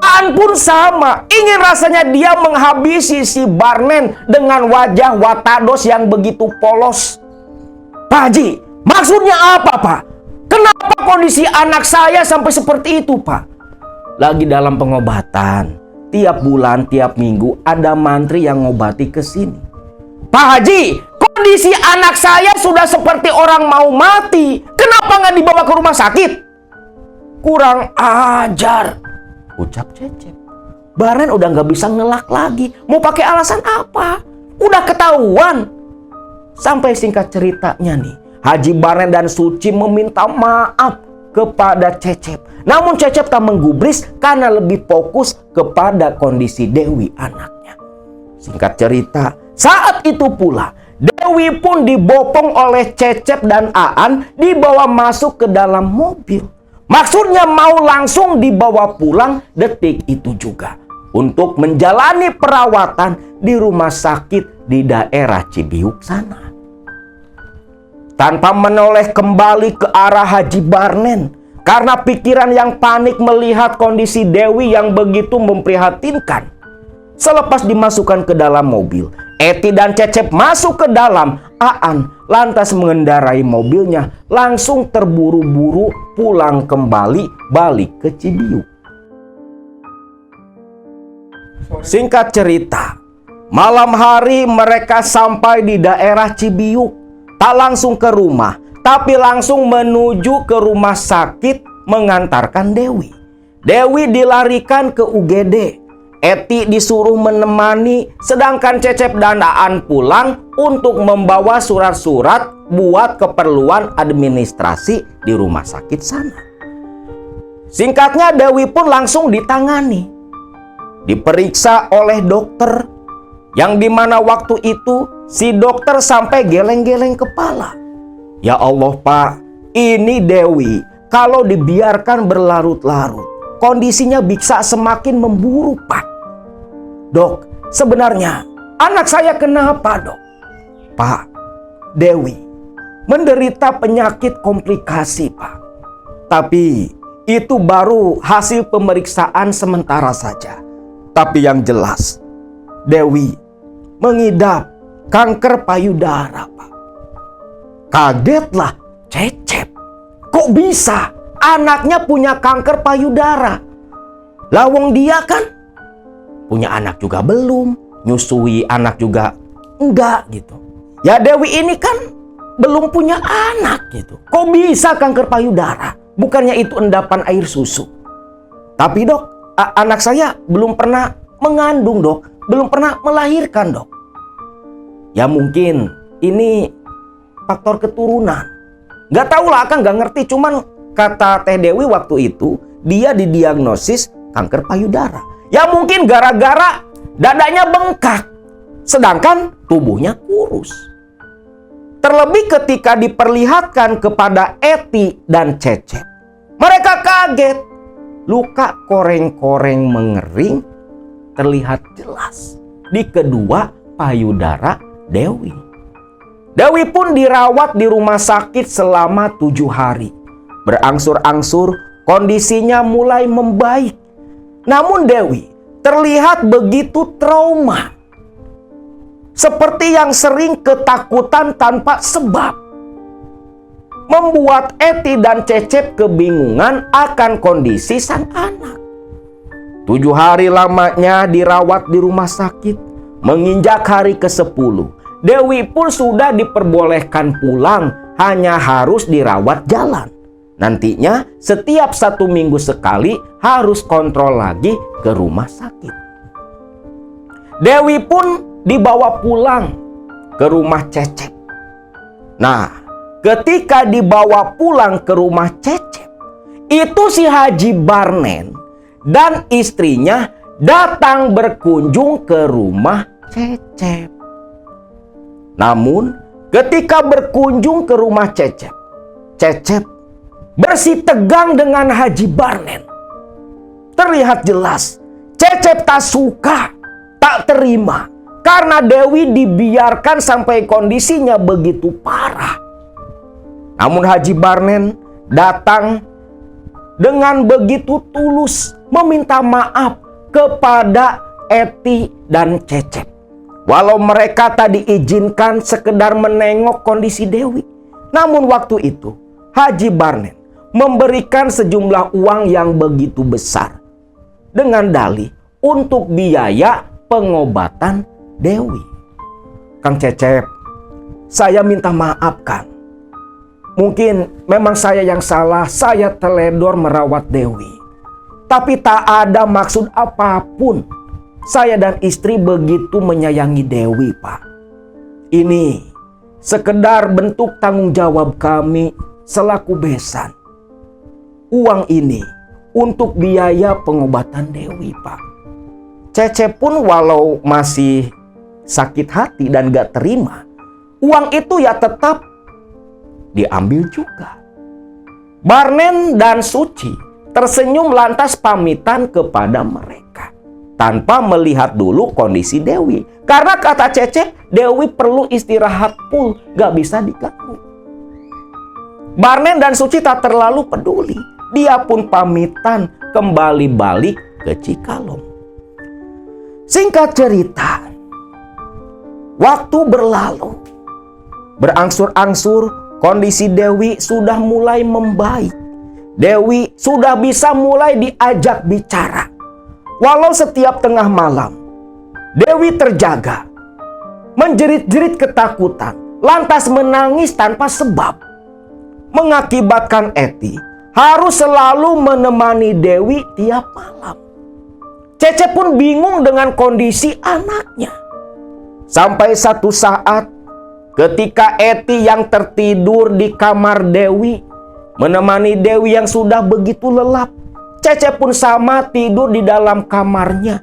Aan pun sama, ingin rasanya dia menghabisi si Barnen dengan wajah watados yang begitu polos. Pak Haji, maksudnya apa, Pak? Kenapa kondisi anak saya sampai seperti itu, Pak? Lagi dalam pengobatan. Tiap bulan, tiap minggu ada mantri yang ngobati ke sini. Pak Haji, kondisi anak saya sudah seperti orang mau mati. Kenapa nggak dibawa ke rumah sakit? Kurang ajar, ucap Cecep. Barnen udah nggak bisa ngelak lagi. Mau pakai alasan apa? Udah ketahuan. Sampai singkat ceritanya nih, Haji Barnen dan Suci meminta maaf kepada Cecep. Namun Cecep tak menggubris karena lebih fokus kepada kondisi Dewi anaknya. Singkat cerita, saat itu pula Dewi pun dibopong oleh Cecep dan Aan, dibawa masuk ke dalam mobil. Maksudnya mau langsung dibawa pulang detik itu juga untuk menjalani perawatan di rumah sakit di daerah Cibiuk sana. Tanpa menoleh kembali ke arah Haji Barnen karena pikiran yang panik melihat kondisi Dewi yang begitu memprihatinkan. Selepas dimasukkan ke dalam mobil, Eti dan Cecep masuk ke dalam. Aan lantas mengendarai mobilnya langsung terburu-buru pulang kembali balik ke Cibiuk. Singkat cerita, malam hari mereka sampai di daerah Cibiuk. Tak langsung ke rumah, tapi langsung menuju ke rumah sakit mengantarkan Dewi. Dewi dilarikan ke UGD. Eti disuruh menemani, sedangkan Cecep dan Aan pulang untuk membawa surat-surat buat keperluan administrasi di rumah sakit sana. Singkatnya Dewi pun langsung ditangani. Diperiksa oleh dokter, yang dimana waktu itu si dokter sampai geleng-geleng kepala. Ya Allah Pak, ini Dewi kalau dibiarkan berlarut-larut, kondisinya bisa semakin memburuk Pak. Dok, sebenarnya anak saya kenapa dok? Pak, Dewi menderita penyakit komplikasi Pak. Tapi itu baru hasil pemeriksaan sementara saja. Tapi yang jelas, Dewi mengidap kanker payudara Pak. Kagetlah Cecep. Kok bisa anaknya punya kanker payudara? Lawang dia kan punya anak juga belum, nyusui anak juga enggak gitu. Ya Dewi ini kan belum punya anak gitu. Kok bisa kanker payudara? Bukannya itu endapan air susu. Tapi dok, anak saya belum pernah mengandung dok, belum pernah melahirkan dok. Ya mungkin ini faktor keturunan. Gak tau lah, Akang gak ngerti. Cuman kata Teh Dewi waktu itu, dia didiagnosis kanker payudara. Ya mungkin gara-gara dadanya bengkak, sedangkan tubuhnya kurus. Terlebih ketika diperlihatkan kepada Eti dan Cecep, mereka kaget. Luka koreng-koreng mengering terlihat jelas di kedua payudara Dewi. Dewi pun dirawat di rumah sakit selama 7 hari. Berangsur-angsur kondisinya mulai membaik. Namun Dewi terlihat begitu trauma. Seperti yang sering ketakutan tanpa sebab. Membuat Eti dan Cecep kebingungan akan kondisi sang anak. 7 hari lamanya dirawat di rumah sakit. Menginjak hari ke-10, Dewi pun sudah diperbolehkan pulang, hanya harus dirawat jalan. Nantinya setiap 1 minggu sekali harus kontrol lagi ke rumah sakit. Dewi pun dibawa pulang ke rumah Cecep. Nah, ketika dibawa pulang ke rumah Cecep, itu si Haji Barnen dan istrinya datang berkunjung ke rumah Cecep. Namun ketika berkunjung ke rumah Cecep, Cecep bersitegang dengan Haji Barnen. Terlihat jelas Cecep tak suka, tak terima karena Dewi dibiarkan sampai kondisinya begitu parah. Namun Haji Barnen datang dengan begitu tulus meminta maaf kepada Eti dan Cecep. Walau mereka tak diizinkan sekedar menengok kondisi Dewi. Namun waktu itu Haji Barnen memberikan sejumlah uang yang begitu besar dengan dalih untuk biaya pengobatan Dewi. Kang Cecep, saya minta maaf Kang. Mungkin memang saya yang salah, saya teledor merawat Dewi. Tapi tak ada maksud apapun. Saya dan istri begitu menyayangi Dewi, Pak. Ini sekedar bentuk tanggung jawab kami selaku besan. Uang ini untuk biaya pengobatan Dewi, Pak. Cecep pun walau masih sakit hati dan gak terima, uang itu ya tetap diambil juga. Barnen dan Suci tersenyum lantas pamitan kepada mereka tanpa melihat dulu kondisi Dewi. Karena kata Cecep, Dewi perlu istirahat full, gak bisa diganggu. Barnen dan Suci tak terlalu peduli. Dia pun pamitan kembali balik ke Cikalong. Singkat cerita, waktu berlalu. Berangsur-angsur kondisi Dewi sudah mulai membaik. Dewi sudah bisa mulai diajak bicara. Walau setiap tengah malam, Dewi terjaga, menjerit-jerit ketakutan, lantas menangis tanpa sebab. Mengakibatkan Eti harus selalu menemani Dewi tiap malam. Cecep pun bingung dengan kondisi anaknya. Sampai satu saat ketika Eti yang tertidur di kamar Dewi menemani Dewi yang sudah begitu lelap, Cecep pun sama tidur di dalam kamarnya.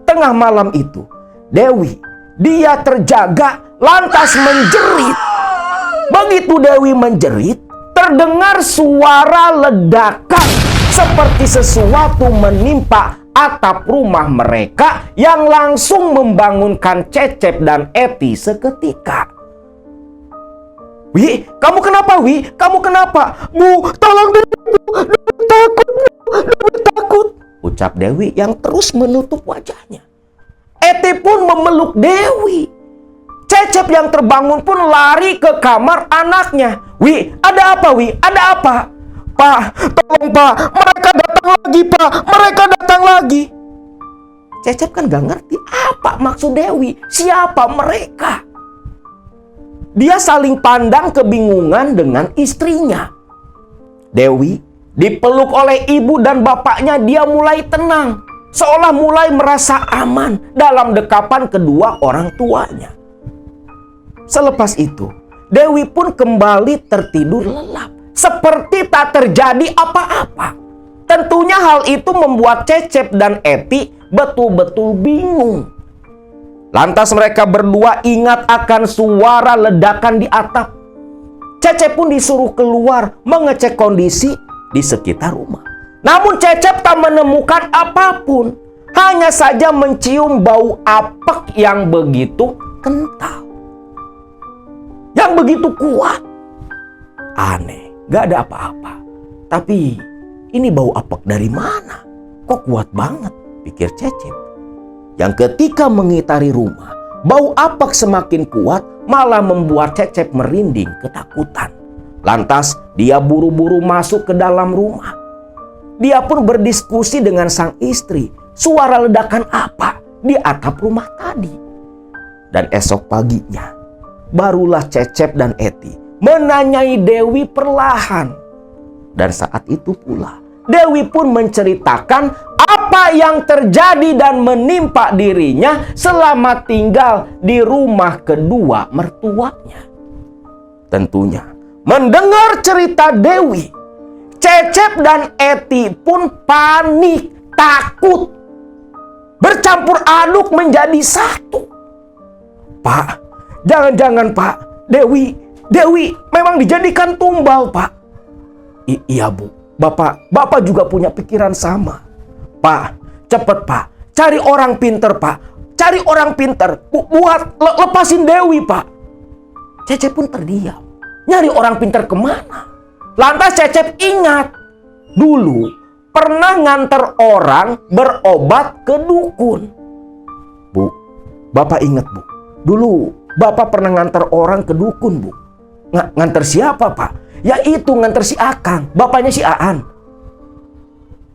Tengah malam itu, Dewi, dia terjaga lantas menjerit. Begitu Dewi menjerit, terdengar suara ledakan seperti sesuatu menimpa atap rumah mereka yang langsung membangunkan Cecep dan Eti seketika. "Wi, kamu kenapa, Wi? Kamu kenapa?" "Bu, tolong Dewi, Dewi takut, Dewi takut," ucap Dewi yang terus menutup wajahnya. Eti pun memeluk Dewi. Cecep yang terbangun pun lari ke kamar anaknya. "Wi, ada apa, Wi? Ada apa?" "Pak, tolong Pak, mereka datang lagi Pak, mereka datang lagi." Cecep kan gak ngerti apa maksud Dewi, siapa mereka. Dia saling pandang kebingungan dengan istrinya. Dewi dipeluk oleh ibu dan bapaknya, dia mulai tenang, seolah mulai merasa aman dalam dekapan kedua orang tuanya. Selepas itu, Dewi pun kembali tertidur lelap, seperti tak terjadi apa-apa. Tentunya hal itu membuat Cecep dan Eti betul-betul bingung. Lantas mereka berdua ingat akan suara ledakan di atap. Cecep pun disuruh keluar mengecek kondisi di sekitar rumah. Namun Cecep tak menemukan apapun, hanya saja mencium bau apek yang begitu kental, yang begitu kuat. Aneh, gak ada apa-apa. Tapi ini bau apek dari mana? Kok kuat banget, pikir Cecep. Yang ketika mengitari rumah, bau apek semakin kuat, malah membuat Cecep merinding ketakutan. Lantas dia buru-buru masuk ke dalam rumah. Dia pun berdiskusi dengan sang istri, suara ledakan apa di atap rumah tadi. Dan esok paginya, barulah Cecep dan Eti menanyai Dewi perlahan. Dan saat itu pula Dewi pun menceritakan apa yang terjadi dan menimpa dirinya selama tinggal di rumah kedua mertuanya. Tentunya mendengar cerita Dewi, Cecep dan Eti pun panik, takut, bercampur aduk menjadi satu. Pak, jangan-jangan Pak, Dewi memang dijadikan tumbal, Pak. Iya Bu, Bapak juga punya pikiran sama. Pak, cepet Pak, cari orang pinter Pak, cari orang pinter buat lepasin Dewi Pak. Cecep pun terdiam, nyari orang pinter kemana? Lantas Cecep ingat, dulu pernah nganter orang berobat ke dukun. Bu, Bapak ingat Bu, dulu Bapak pernah nganter orang ke dukun Bu. Nganter siapa Pak? Ya itu nganter si Akang, bapaknya si Aan.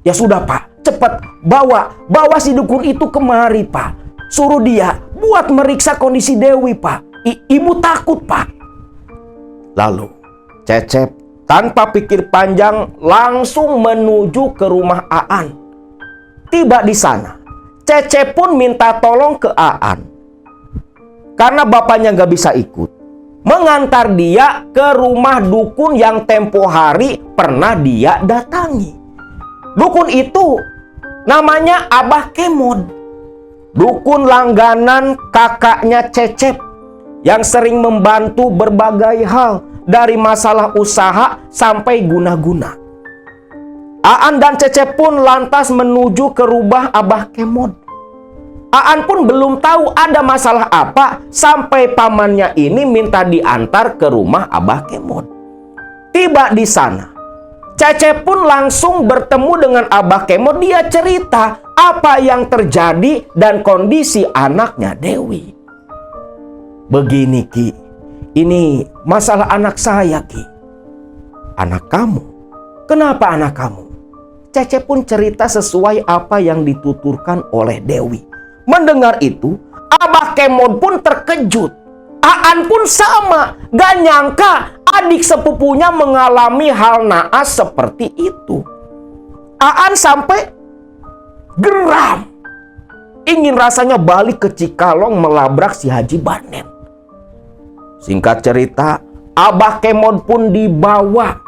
Ya sudah Pak, cepat bawa si dukun itu kemari Pak. Suruh dia buat meriksa kondisi Dewi Pak. Ibu takut Pak. Lalu Cecep tanpa pikir panjang langsung menuju ke rumah Aan. Tiba di sana, Cecep pun minta tolong ke Aan. Karena bapaknya gak bisa ikut, mengantar dia ke rumah dukun yang tempo hari pernah dia datangi. Dukun itu namanya Abah Kemod. Dukun langganan kakaknya Cecep yang sering membantu berbagai hal, dari masalah usaha sampai guna-guna. Aan dan Cecep pun lantas menuju ke rumah Abah Kemod. Aan pun belum tahu ada masalah apa sampai pamannya ini minta diantar ke rumah Abah Kemod. Tiba di sana, Cecep pun langsung bertemu dengan Abah Kemod. Dia cerita apa yang terjadi dan kondisi anaknya Dewi. Begini Ki, ini masalah anak saya Ki. Anak kamu? Kenapa anak kamu? Cecep pun cerita sesuai apa yang dituturkan oleh Dewi. Mendengar itu, Abah Kemod pun terkejut. Aan pun sama, gak nyangka adik sepupunya mengalami hal naas seperti itu. Aan sampai geram, ingin rasanya balik ke Cikalong melabrak si Haji Banen. Singkat cerita, Abah Kemod pun dibawa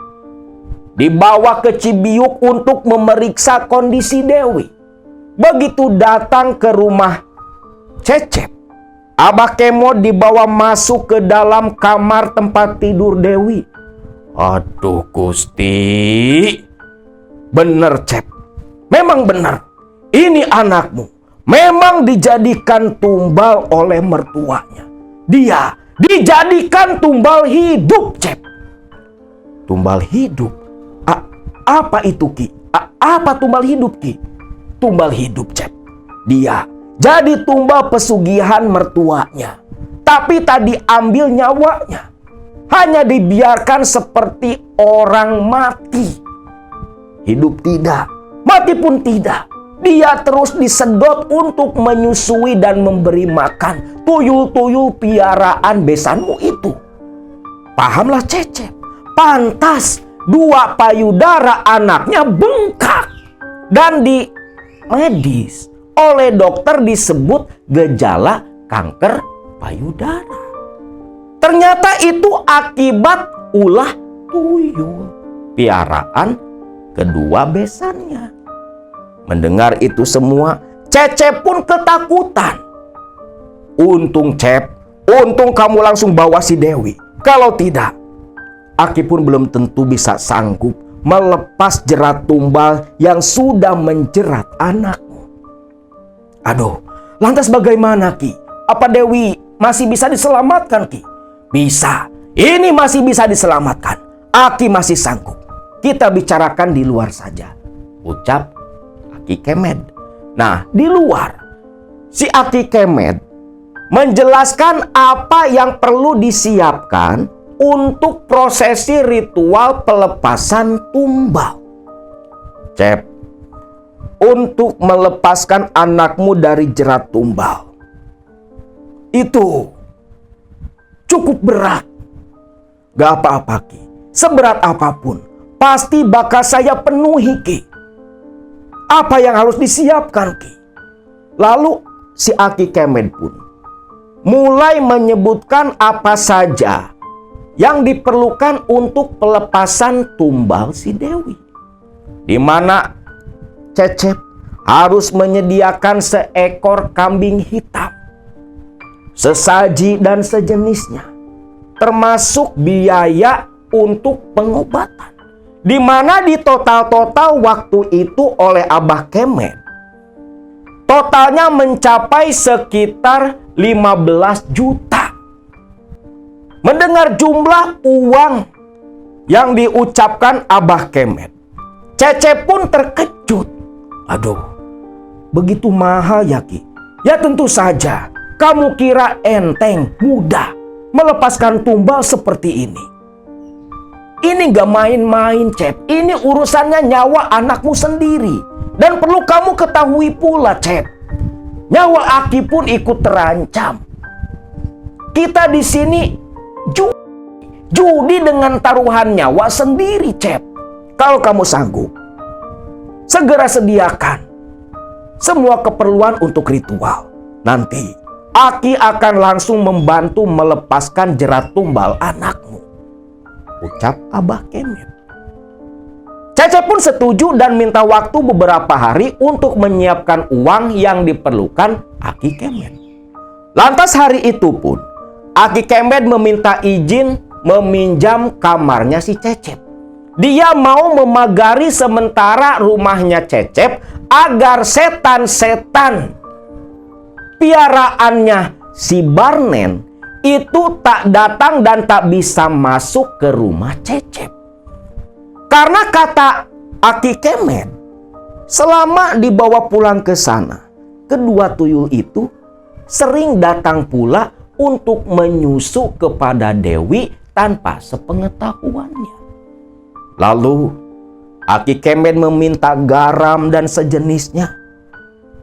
ke Cibiuk untuk memeriksa kondisi Dewi. Begitu datang ke rumah Cecep, Abah Kemod dibawa masuk ke dalam kamar tempat tidur Dewi. Aduh Gusti, bener Cep, memang benar. Ini anakmu memang dijadikan tumbal oleh mertuanya. Dia dijadikan tumbal hidup Cep. Tumbal hidup? Apa itu Ki? Apa tumbal hidup Ki? Tumbal hidup Cep, dia jadi tumbal pesugihan mertuanya, tapi tak diambil nyawanya, hanya dibiarkan seperti orang mati. Hidup tidak, mati pun tidak. Dia terus disedot untuk menyusui dan memberi makan tuyul-tuyul piaraan besanmu itu. Pahamlah Cecep, pantas dua payudara anaknya bengkak dan di medis oleh dokter disebut gejala kanker payudara. Ternyata itu akibat ulah tuyul piaraan kedua besannya. Mendengar itu semua, Cecep pun ketakutan. Untung Cep, untung kamu langsung bawa si Dewi. Kalau tidak, Aki pun belum tentu bisa sanggup melepas jerat tumbal yang sudah menjerat anakmu. Aduh, lantas bagaimana Ki? Apa Dewi masih bisa diselamatkan Ki? Bisa, ini masih bisa diselamatkan. Aki masih sanggup. Kita bicarakan di luar saja, ucap Aki Kemed. Nah, di luar, si Aki Kemed menjelaskan apa yang perlu disiapkan untuk prosesi ritual pelepasan tumbal. Cep, untuk melepaskan anakmu dari jerat tumbal itu cukup berat. Gak apa-apa Ki, seberat apapun pasti bakal saya penuhi Ki. Apa yang harus disiapkan Ki? Lalu si Aki Kemed pun mulai menyebutkan apa saja yang diperlukan untuk pelepasan tumbal si Dewi. di mana Cecep harus menyediakan seekor kambing hitam, sesaji dan sejenisnya, termasuk biaya untuk pengobatan, di mana di total waktu itu oleh Abah Kemet totalnya mencapai sekitar 15 juta. Mendengar jumlah uang yang diucapkan Abah Kemet, Cecep pun terkejut. Aduh, begitu mahal ya Ki? Ya tentu saja, kamu kira enteng, mudah melepaskan tumbal seperti ini. Ini gak main-main, Cep. Ini urusannya nyawa anakmu sendiri. Dan perlu kamu ketahui pula, Cep, nyawa Aki pun ikut terancam. Kita di sini judi dengan taruhan nyawa sendiri, Cep. Kalau kamu sanggup, segera sediakan semua keperluan untuk ritual. Nanti Aki akan langsung membantu melepaskan jerat tumbal anakmu, ucap Abah Kemet. Cecep pun setuju dan minta waktu beberapa hari untuk menyiapkan uang yang diperlukan Aki Kemet. Lantas hari itu pun Aki Kemet meminta izin meminjam kamarnya si Cecep. Dia mau memagari sementara rumahnya Cecep agar setan-setan piaraannya si Barnen itu tak datang dan tak bisa masuk ke rumah Cecep. Karena kata Aki Kemet, selama dibawa pulang ke sana, kedua tuyul itu sering datang pula untuk menyusu kepada Dewi tanpa sepengetahuannya. Lalu Aki Kemet meminta garam dan sejenisnya.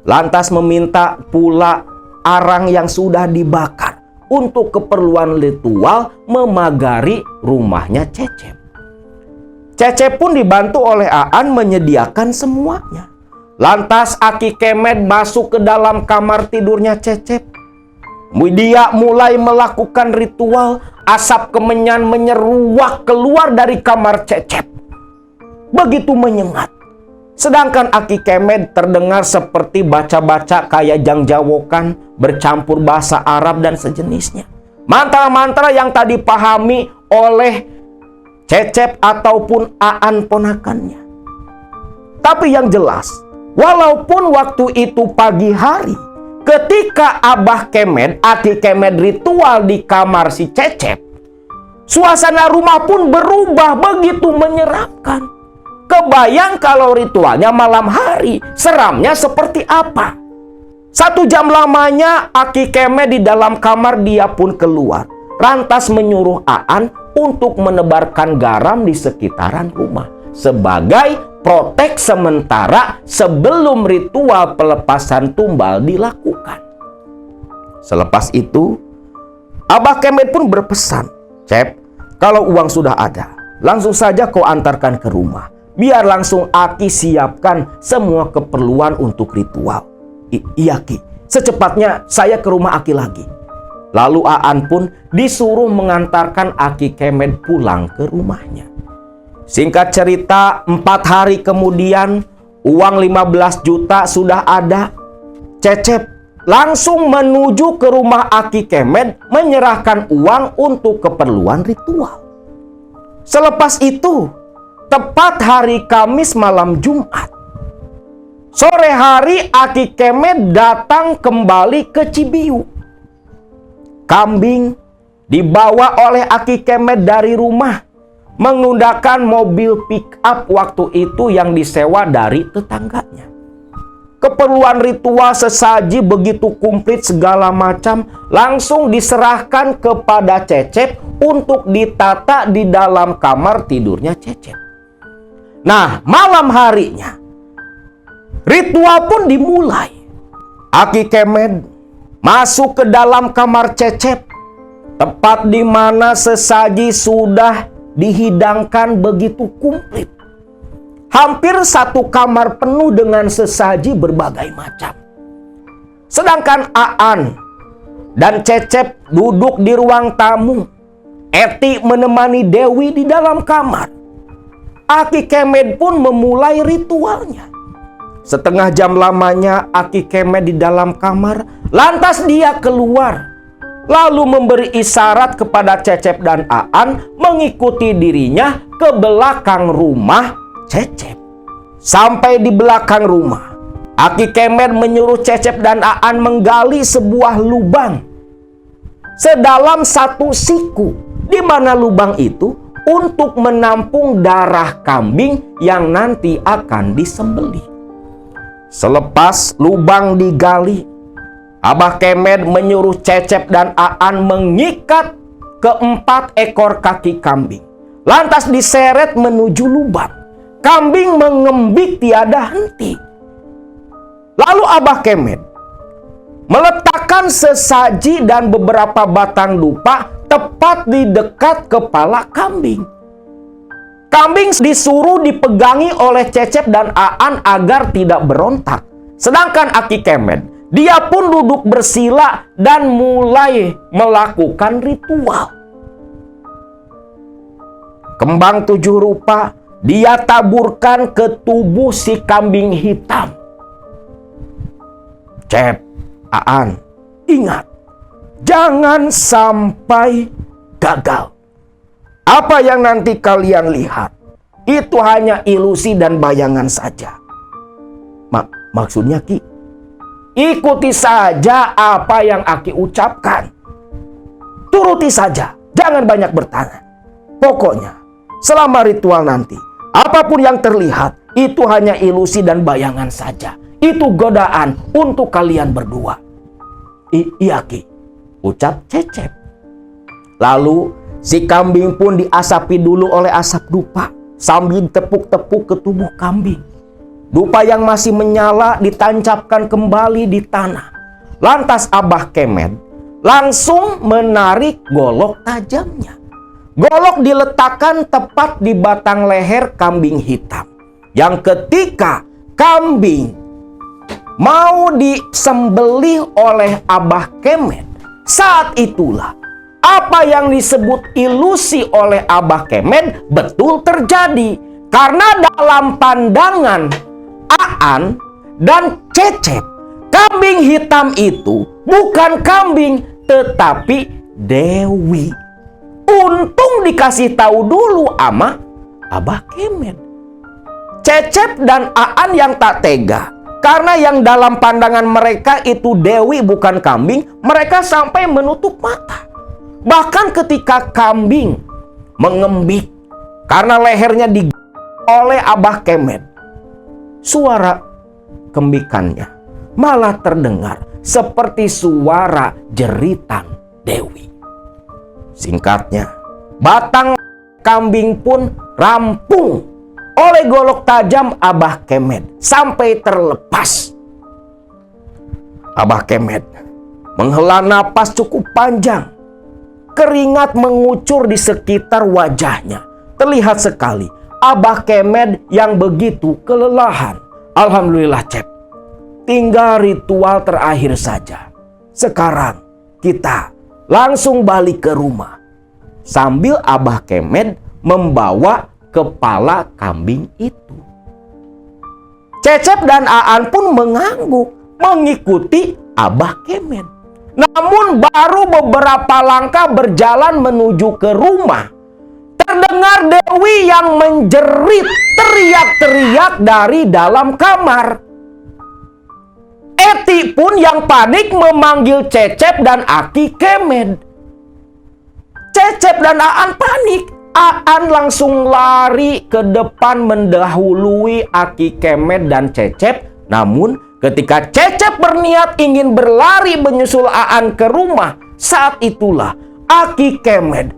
Lantas meminta pula arang yang sudah dibakar untuk keperluan ritual memagari rumahnya Cecep. Cecep pun dibantu oleh Aan menyediakan semuanya. Lantas Aki Kemet masuk ke dalam kamar tidurnya Cecep. Dia mulai melakukan ritual. Asap kemenyan menyeruak keluar dari kamar Cecep, begitu menyengat. Sedangkan Aki Kemet terdengar seperti baca-baca kayak jangjawokan bercampur bahasa Arab dan sejenisnya. Mantra-mantra yang tadi pahami oleh Cecep ataupun Aan ponakannya. Tapi yang jelas, walaupun waktu itu pagi hari, ketika Abah Kemet, Aki Kemet ritual di kamar si Cecep, suasana rumah pun berubah begitu menyeramkan. Kebayang kalau ritualnya malam hari, seramnya seperti apa. 1 jam lamanya Aki Kemet di dalam kamar, dia pun keluar. Lantas menyuruh Aan untuk menebarkan garam di sekitaran rumah sebagai protek sementara sebelum ritual pelepasan tumbal dilakukan. Selepas itu, Abah Kemet pun berpesan, Cep, kalau uang sudah ada, langsung saja kau antarkan ke rumah. Biar langsung Aki siapkan semua keperluan untuk ritual. Iya Ki, secepatnya saya ke rumah Aki lagi. Lalu Aan pun disuruh mengantarkan Aki Kemet pulang ke rumahnya. Singkat cerita, 4 hari kemudian uang 15 juta sudah ada. Cecep langsung menuju ke rumah Aki Kemet menyerahkan uang untuk keperluan ritual. Selepas itu, tepat hari Kamis malam Jumat, sore hari Aki Kemet datang kembali ke Cibiu. Kambing dibawa oleh Aki Kemet dari rumah menggunakan mobil pick up waktu itu yang disewa dari tetangganya. Keperluan ritual sesaji begitu komplit segala macam langsung diserahkan kepada Cecep untuk ditata di dalam kamar tidurnya Cecep. Nah, malam harinya ritual pun dimulai. Aki Kemet masuk ke dalam kamar Cecep, tepat di mana sesaji sudah dihidangkan begitu komplit. Hampir 1 kamar penuh dengan sesaji berbagai macam. Sedangkan Aan dan Cecep duduk di ruang tamu. Eti menemani Dewi di dalam kamar. Aki Kemed pun memulai ritualnya. Setengah jam lamanya Aki Kemed di dalam kamar. Lantas dia keluar, lalu memberi isyarat kepada Cecep dan Aan mengikuti dirinya ke belakang rumah Cecep. Sampai di belakang rumah, Aki Kemed menyuruh Cecep dan Aan menggali sebuah lubang sedalam 1 siku, di mana lubang itu untuk menampung darah kambing yang nanti akan disembelih. Selepas lubang digali, Abah Kemed menyuruh Cecep dan Aan mengikat ke-4 ekor kaki kambing. Lantas diseret menuju lubang. Kambing mengembik tiada henti. Lalu Abah Kemed meletakkan sesaji dan beberapa batang dupa tepat di dekat kepala kambing. Kambing disuruh dipegangi oleh Cecep dan Aan agar tidak berontak. Sedangkan Aki Kemed, dia pun duduk bersila dan mulai melakukan ritual. Kembang 7 rupa dia taburkan ke tubuh si kambing hitam. Cep, Aan, ingat, jangan sampai gagal. Apa yang nanti kalian lihat itu hanya ilusi dan bayangan saja. Maksudnya Ki, ikuti saja apa yang Aki ucapkan. Turuti saja, jangan banyak bertanya. Pokoknya, selama ritual nanti, apapun yang terlihat itu hanya ilusi dan bayangan saja. Itu godaan untuk kalian berdua. Iya Ki, ucap Cecep. Lalu si kambing pun diasapi dulu oleh asap dupa sambil tepuk-tepuk ke tubuh kambing. Dupa yang masih menyala ditancapkan kembali di tanah. Lantas Abah Kemed langsung menarik golok tajamnya. Golok diletakkan tepat di batang leher kambing hitam. Yang ketika kambing mau disembelih oleh Abah Kemed, saat itulah apa yang disebut ilusi oleh Abah Kemed betul terjadi. Karena dalam pandangan Aan dan Cecep, kambing hitam itu bukan kambing tetapi Dewi. Untung dikasih tahu dulu sama Abah Kemed. Cecep dan Aan yang tak tega, karena yang dalam pandangan mereka itu Dewi bukan kambing, mereka sampai menutup mata. Bahkan ketika kambing mengembik karena lehernya oleh Abah Kemed, suara kembikannya malah terdengar seperti suara jeritan Dewi. Singkatnya, batang kambing pun rampung oleh golok tajam Abah Kemed sampai terlepas. Abah Kemed menghela napas cukup panjang. Keringat mengucur di sekitar wajahnya. Terlihat sekali Abah Kemed yang begitu kelelahan. Alhamdulillah Cep, tinggal ritual terakhir saja. Sekarang kita langsung balik ke rumah. Sambil Abah Kemed membawa kepala kambing itu. Cecep dan Aan pun mengangguk mengikuti Abah Kemed. Namun baru beberapa langkah berjalan menuju ke rumah, terdengar Dewi yang menjerit teriak-teriak dari dalam kamar. Eti pun yang panik memanggil Cecep dan Aki Kemed. Cecep dan Aan panik. Aan langsung lari ke depan mendahului Aki Kemed dan Cecep. Namun ketika Cecep berniat ingin berlari menyusul Aan ke rumah, saat itulah Aki Kemed,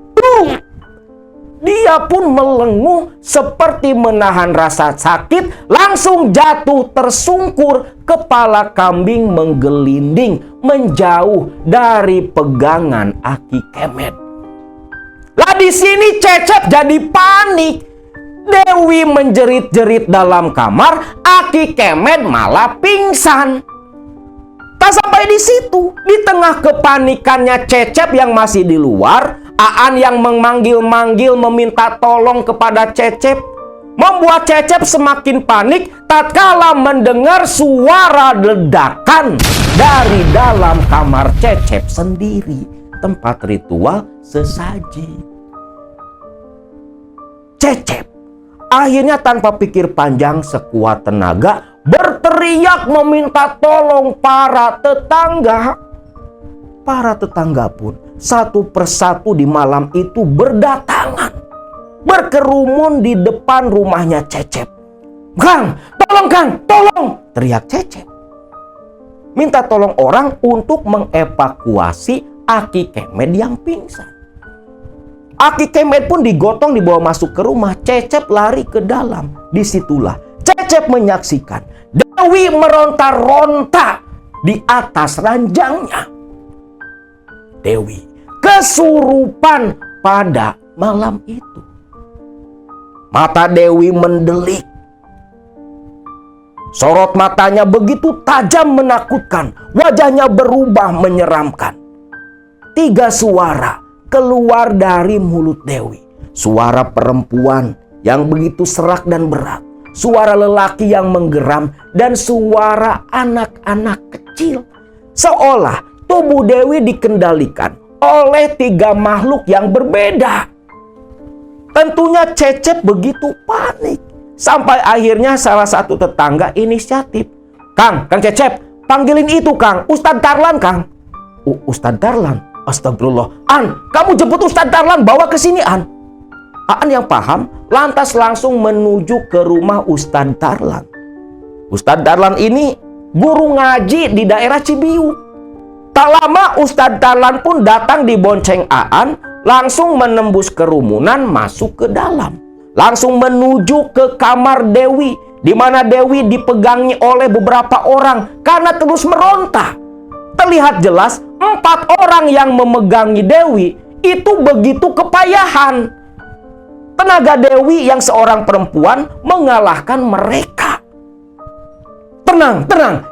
dia pun melenguh seperti menahan rasa sakit, langsung jatuh tersungkur, kepala kambing menggelinding menjauh dari pegangan Aki Kemed. Lah di sini Cecep jadi panik. Dewi menjerit-jerit dalam kamar, Aki Kemed malah pingsan. Tak sampai di situ, di tengah kepanikannya Cecep yang masih di luar, Aan yang memanggil-manggil meminta tolong kepada Cecep. membuat Cecep semakin panik tatkala mendengar suara ledakan dari dalam kamar Cecep sendiri, tempat ritual sesaji. Cecep akhirnya tanpa pikir panjang sekuat tenaga berteriak meminta tolong para tetangga. Para tetangga pun satu persatu di malam itu berdatangan, berkerumun di depan rumahnya Cecep. "Kang, tolong Kang, tolong!" teriak Cecep. Minta tolong orang untuk mengevakuasi Aki Kemet yang pingsan. Aki Kemet pun digotong dibawa masuk ke rumah. Cecep lari ke dalam. Disitulah Cecep menyaksikan Dewi meronta-ronta di atas ranjangnya. Dewi kesurupan pada malam itu. Mata Dewi mendelik. Sorot matanya begitu tajam menakutkan. Wajahnya berubah menyeramkan. 3 suara keluar dari mulut Dewi. Suara perempuan yang begitu serak dan berat. Suara lelaki yang menggeram. Dan suara anak-anak kecil. Seolah tubuh Dewi dikendalikan oleh 3 makhluk yang berbeda. Tentunya Cecep begitu panik. Sampai akhirnya salah satu tetangga inisiatif. Kang Cecep, panggilin itu Kang, Ustadz Tarlan Kang." "Ustadz Tarlan? Astagfirullah. An, kamu jemput Ustadz Tarlan, bawa ke sini An." Aan yang paham lantas langsung menuju ke rumah Ustadz Tarlan. Ustadz Tarlan ini guru ngaji di daerah Cibiu. Tak lama Ustadz Tarlan pun datang dibonceng Aan, langsung menembus kerumunan masuk ke dalam. Langsung menuju ke kamar Dewi, di mana Dewi dipegangi oleh beberapa orang karena terus meronta. Terlihat jelas 4 orang yang memegangi Dewi itu begitu kepayahan. Tenaga Dewi yang seorang perempuan mengalahkan mereka. "Tenang,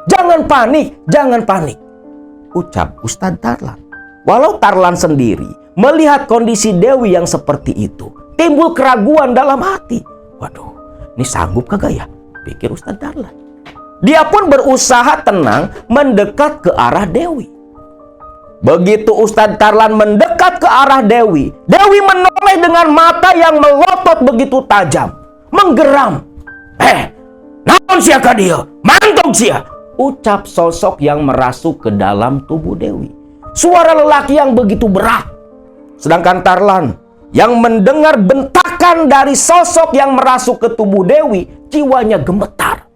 jangan panik," ucap Ustadz Tarlan. Walau Tarlan sendiri melihat kondisi Dewi yang seperti itu, timbul keraguan dalam hati. "Waduh, ini sanggup kagak ya?" pikir Ustadz Tarlan. Dia pun berusaha tenang mendekat ke arah Dewi. Begitu Ustadz Tarlan mendekat ke arah Dewi, Dewi menoleh dengan mata yang melotot begitu tajam, menggeram. Naon sia ka dieu? Mantong sia!" ucap sosok yang merasuk ke dalam tubuh Dewi. Suara lelaki yang begitu berat. Sedangkan Tarlan yang mendengar bentakan dari sosok yang merasuk ke tubuh Dewi, jiwanya gemetar.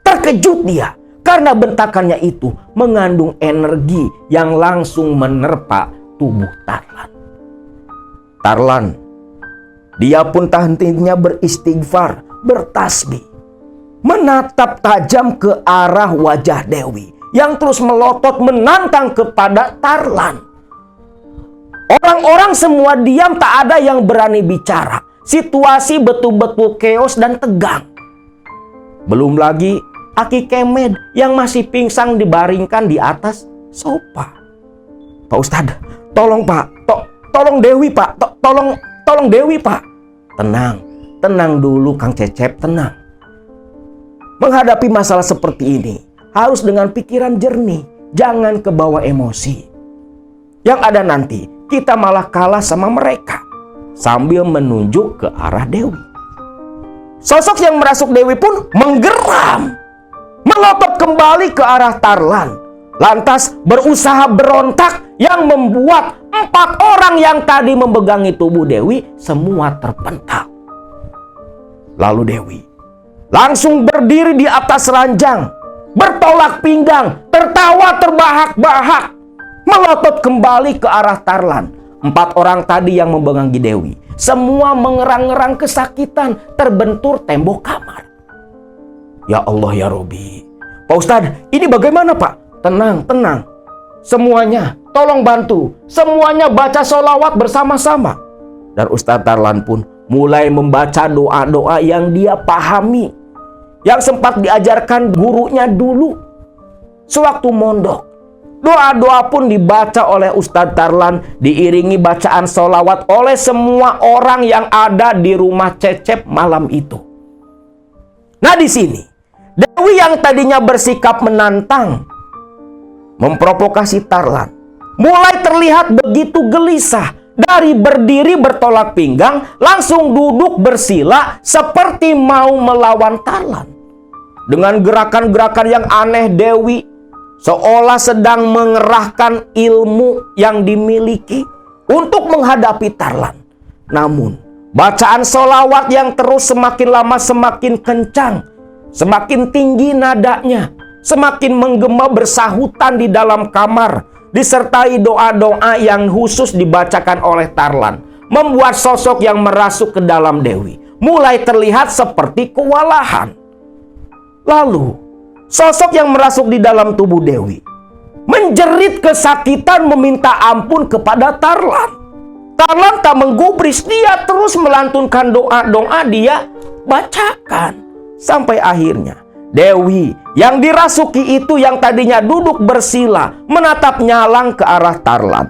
Terkejut dia karena bentakannya itu mengandung energi yang langsung menerpa tubuh Tarlan. Tarlan, dia pun tak hentinya beristighfar, bertasbih, menatap tajam ke arah wajah Dewi yang terus melotot menantang kepada Tarlan. Orang-orang semua diam, tak ada yang berani bicara. Situasi betul-betul keos dan tegang. Belum lagi Aki Kemet yang masih pingsan dibaringkan di atas sofa. "Pak Ustadz, tolong Pak, tolong Dewi Pak, tolong Dewi Pak." Tenang dulu Kang Cecep, tenang. Menghadapi masalah seperti ini harus dengan pikiran jernih, jangan kebawa emosi. Yang ada nanti kita malah kalah sama mereka. Sambil menunjuk ke arah Dewi. Sosok yang merasuk Dewi pun menggeram, melotot kembali ke arah Tarlan. Lantas berusaha berontak yang membuat 4 orang yang tadi memegangi tubuh Dewi semua terpental. Lalu Dewi langsung berdiri di atas ranjang, bertolak pinggang, tertawa terbahak-bahak, melotot kembali ke arah Tarlan. 4 orang tadi yang memegangi Dewi semua mengerang-ngerang kesakitan, terbentur tembok kamar. "Ya Allah ya Robi, Pak Ustadz, ini bagaimana Pak?" Tenang. Semuanya tolong bantu. Semuanya baca sholawat bersama-sama. Dan Ustadz Tarlan pun mulai membaca doa-doa yang dia pahami, yang sempat diajarkan gurunya dulu sewaktu mondok. Doa-doa pun dibaca oleh Ustadz Tarlan, diiringi bacaan sholawat oleh semua orang yang ada di rumah Cecep malam itu. Nah, di sini Dewi yang tadinya bersikap menantang, memprovokasi Tarlan, mulai terlihat begitu gelisah. Dari berdiri bertolak pinggang, langsung duduk bersila seperti mau melawan Tarlan. Dengan gerakan-gerakan yang aneh, Dewi seolah sedang mengerahkan ilmu yang dimiliki untuk menghadapi Tarlan. Namun, bacaan sholawat yang terus semakin lama semakin kencang, semakin tinggi nadanya, semakin menggema bersahutan di dalam kamar, disertai doa-doa yang khusus dibacakan oleh Tarlan, membuat sosok yang merasuk ke dalam Dewi mulai terlihat seperti kewalahan. Lalu, sosok yang merasuk di dalam tubuh Dewi menjerit kesakitan meminta ampun kepada Tarlan. Tarlan tak menggubris, dia terus melantunkan doa-doa dia bacakan. Sampai akhirnya Dewi yang dirasuki itu yang tadinya duduk bersila menatap nyalang ke arah Tarlan.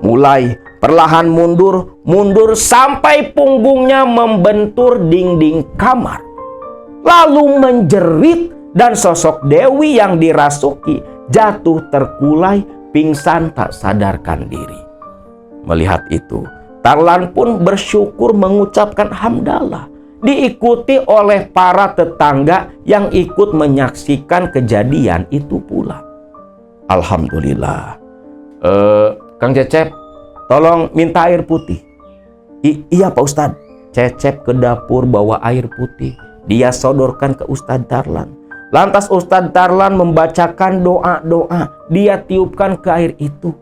Mulai perlahan mundur sampai punggungnya membentur dinding kamar. Lalu menjerit dan sosok Dewi yang dirasuki jatuh terkulai pingsan tak sadarkan diri. Melihat itu, Tarlan pun bersyukur mengucapkan hamdalah, diikuti oleh para tetangga yang ikut menyaksikan kejadian itu pula. Alhamdulillah. Kang Cecep, tolong minta air putih. Iya Pak Ustadz. Cecep ke dapur bawa air putih. Dia sodorkan ke Ustadz Tarlan. Lantas Ustadz Tarlan membacakan doa-doa. Dia tiupkan ke air itu.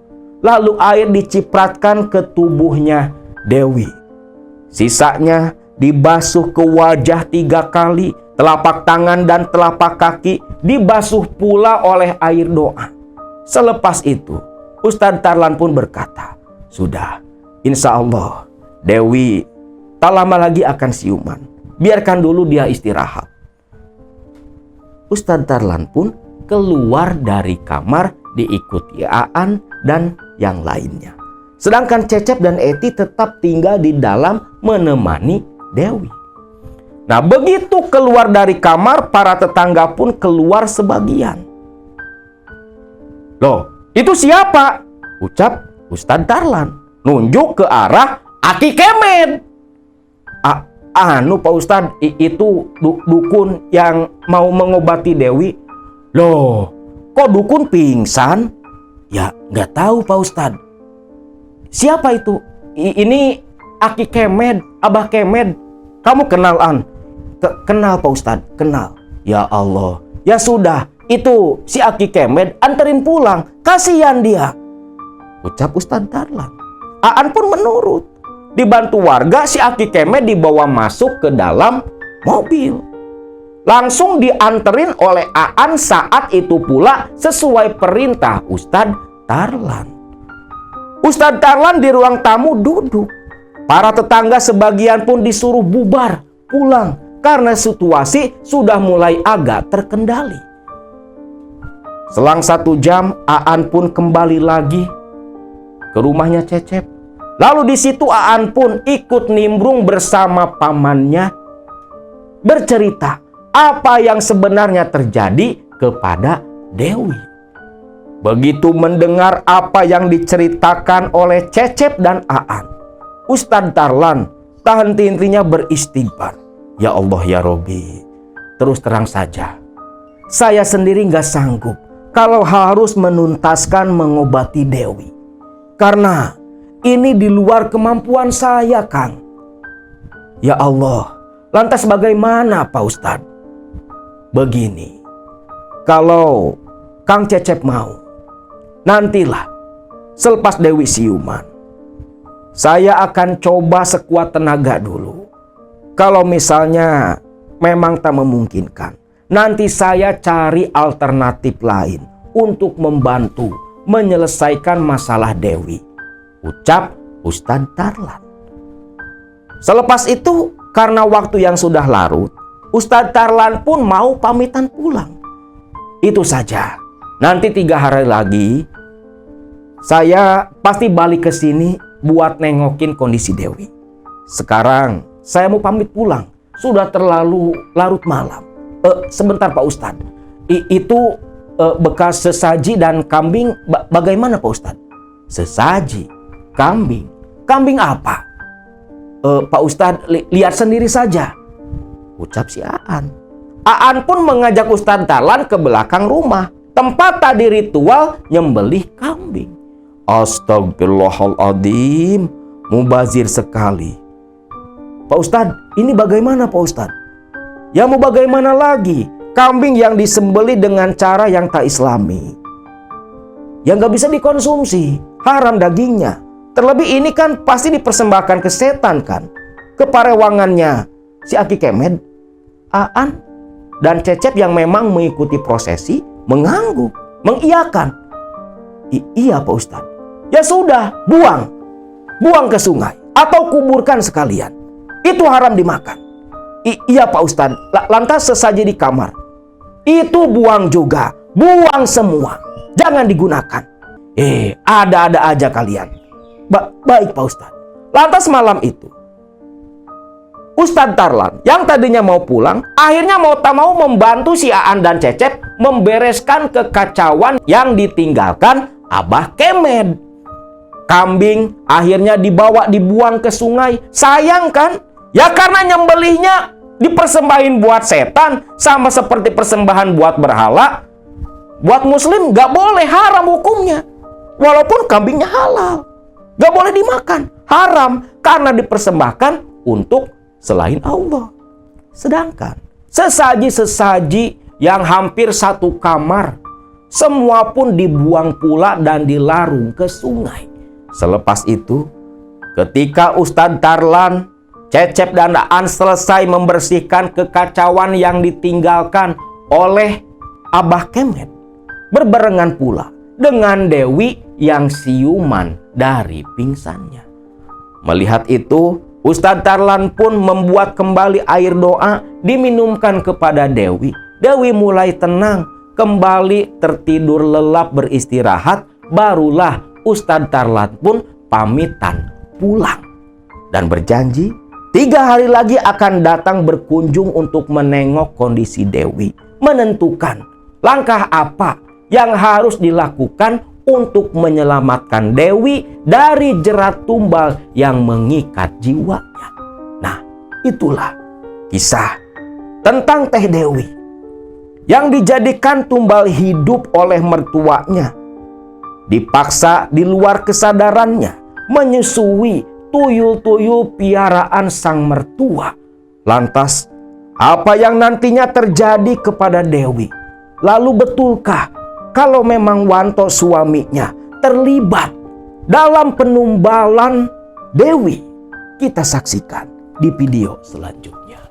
Lalu air dicipratkan ke tubuhnya Dewi. Sisanya dibasuh ke wajah 3 kali, telapak tangan dan telapak kaki dibasuh pula oleh air doa. Selepas itu, Ustadz Tarlan pun berkata, "Sudah, insya Allah Dewi tak lama lagi akan siuman. Biarkan dulu dia istirahat." Ustadz Tarlan pun keluar dari kamar diikuti Aan dan yang lainnya. Sedangkan Cecep dan Eti tetap tinggal di dalam menemani Dewi. Nah, begitu keluar dari kamar, para tetangga pun keluar sebagian. "Loh, itu siapa?" ucap Ustadz Tarlan, nunjuk ke arah Aki Kemed. Pak Ustadz, itu dukun yang mau mengobati Dewi." "Loh, kok dukun pingsan?" "Ya, nggak tahu Pak Ustadz." "Siapa itu?" "Ini Aki Kemed, Abah Kemed. Kamu kenal An?" Kenal Pak Ustadz, kenal." "Ya Allah, ya sudah, itu si Aki Kemed anterin pulang, kasihan dia," ucap Ustadz Tarlan. Aan pun menurut. Dibantu warga, si Aki Kemed dibawa masuk ke dalam mobil. Langsung dianterin oleh Aan saat itu pula sesuai perintah Ustadz Tarlan. Ustadz Tarlan di ruang tamu duduk. Para tetangga sebagian pun disuruh bubar pulang karena situasi sudah mulai agak terkendali. Selang 1 jam, Aan pun kembali lagi ke rumahnya Cecep. Lalu di situ Aan pun ikut nimbrung bersama pamannya, bercerita apa yang sebenarnya terjadi kepada Dewi. Begitu mendengar apa yang diceritakan oleh Cecep dan Aan, Ustadz Tarlan tak henti-hentinya beristighfar. "Ya Allah ya Robi, terus terang saja, saya sendiri gak sanggup kalau harus menuntaskan mengobati Dewi. Karena ini di luar kemampuan saya, Kang. Ya Allah, lantas bagaimana Pak Ustadz?" "Begini, kalau Kang Cecep mau, nantilah selepas Dewi siuman, saya akan coba sekuat tenaga dulu. Kalau misalnya memang tak memungkinkan, nanti saya cari alternatif lain untuk membantu menyelesaikan masalah Dewi," ucap Ustadz Tarlan. Selepas itu, karena waktu yang sudah larut, Ustadz Tarlan pun mau pamitan pulang. "Itu saja, nanti 3 hari lagi saya pasti balik ke sini buat nengokin kondisi Dewi. Sekarang saya mau pamit pulang. sudah terlalu larut malam. Sebentar Pak Ustadz, itu bekas sesaji dan kambing bagaimana Pak Ustadz? Sesaji, kambing apa? Pak Ustadz, lihat sendiri saja, ucap si Aan. Aan pun mengajak Ustadz Tarlan ke belakang rumah, tempat tadi ritual nyembelih kambing. Astagfirullahaladzim, mubazir sekali. Pak Ustadz, ini bagaimana Pak Ustadz? Ya mau bagaimana lagi? Kambing yang disembelih dengan cara yang tak islami, yang gak bisa dikonsumsi, haram dagingnya. Terlebih ini kan pasti dipersembahkan ke setan kan, ke parewangannya si Aki Kemed, Aan, dan Cecep yang memang mengikuti prosesi, mengangguk, mengiyakan. Iya Pak Ustadz. Ya sudah, buang ke sungai atau kuburkan sekalian. Itu haram dimakan. Iya Pak Ustadz. Lantas sesaji di kamar, itu buang juga, buang semua, jangan digunakan. Ada-ada aja kalian. Baik Pak Ustadz. Lantas malam itu Ustadz Tarlan yang tadinya mau pulang, akhirnya mau tak mau membantu si Aan dan Cecep membereskan kekacauan yang ditinggalkan Abah Kemed. Kambing akhirnya dibuang ke sungai. Sayang kan? Ya karena nyembelihnya dipersembahin buat setan, sama seperti persembahan buat berhala. Buat muslim gak boleh, haram hukumnya. Walaupun kambingnya halal, gak boleh dimakan, haram karena dipersembahkan untuk selain Allah. Sedangkan sesaji-sesaji yang hampir satu kamar, semua pun dibuang pula dan dilarung ke sungai. Selepas itu, ketika Ustadz Tarlan, Cecep dan Aan selesai membersihkan kekacauan yang ditinggalkan oleh Abah Kemed, berbarengan pula dengan Dewi yang siuman dari pingsannya. Melihat itu, Ustadz Tarlan pun membuat kembali air doa, diminumkan kepada Dewi. Dewi mulai tenang, kembali tertidur lelap beristirahat. Barulah Ustadz Tarlan pun pamitan pulang dan berjanji 3 hari lagi akan datang berkunjung untuk menengok kondisi Dewi, menentukan langkah apa yang harus dilakukan untuk menyelamatkan Dewi dari jerat tumbal yang mengikat jiwanya. Nah, itulah kisah tentang Teh Dewi yang dijadikan tumbal hidup oleh mertuanya, dipaksa di luar kesadarannya menyusui tuyul-tuyul piaraan sang mertua. Lantas, apa yang nantinya terjadi kepada Dewi? Lalu betulkah kalau memang Wanto suaminya terlibat dalam penumbalan Dewi? Kita saksikan di video selanjutnya.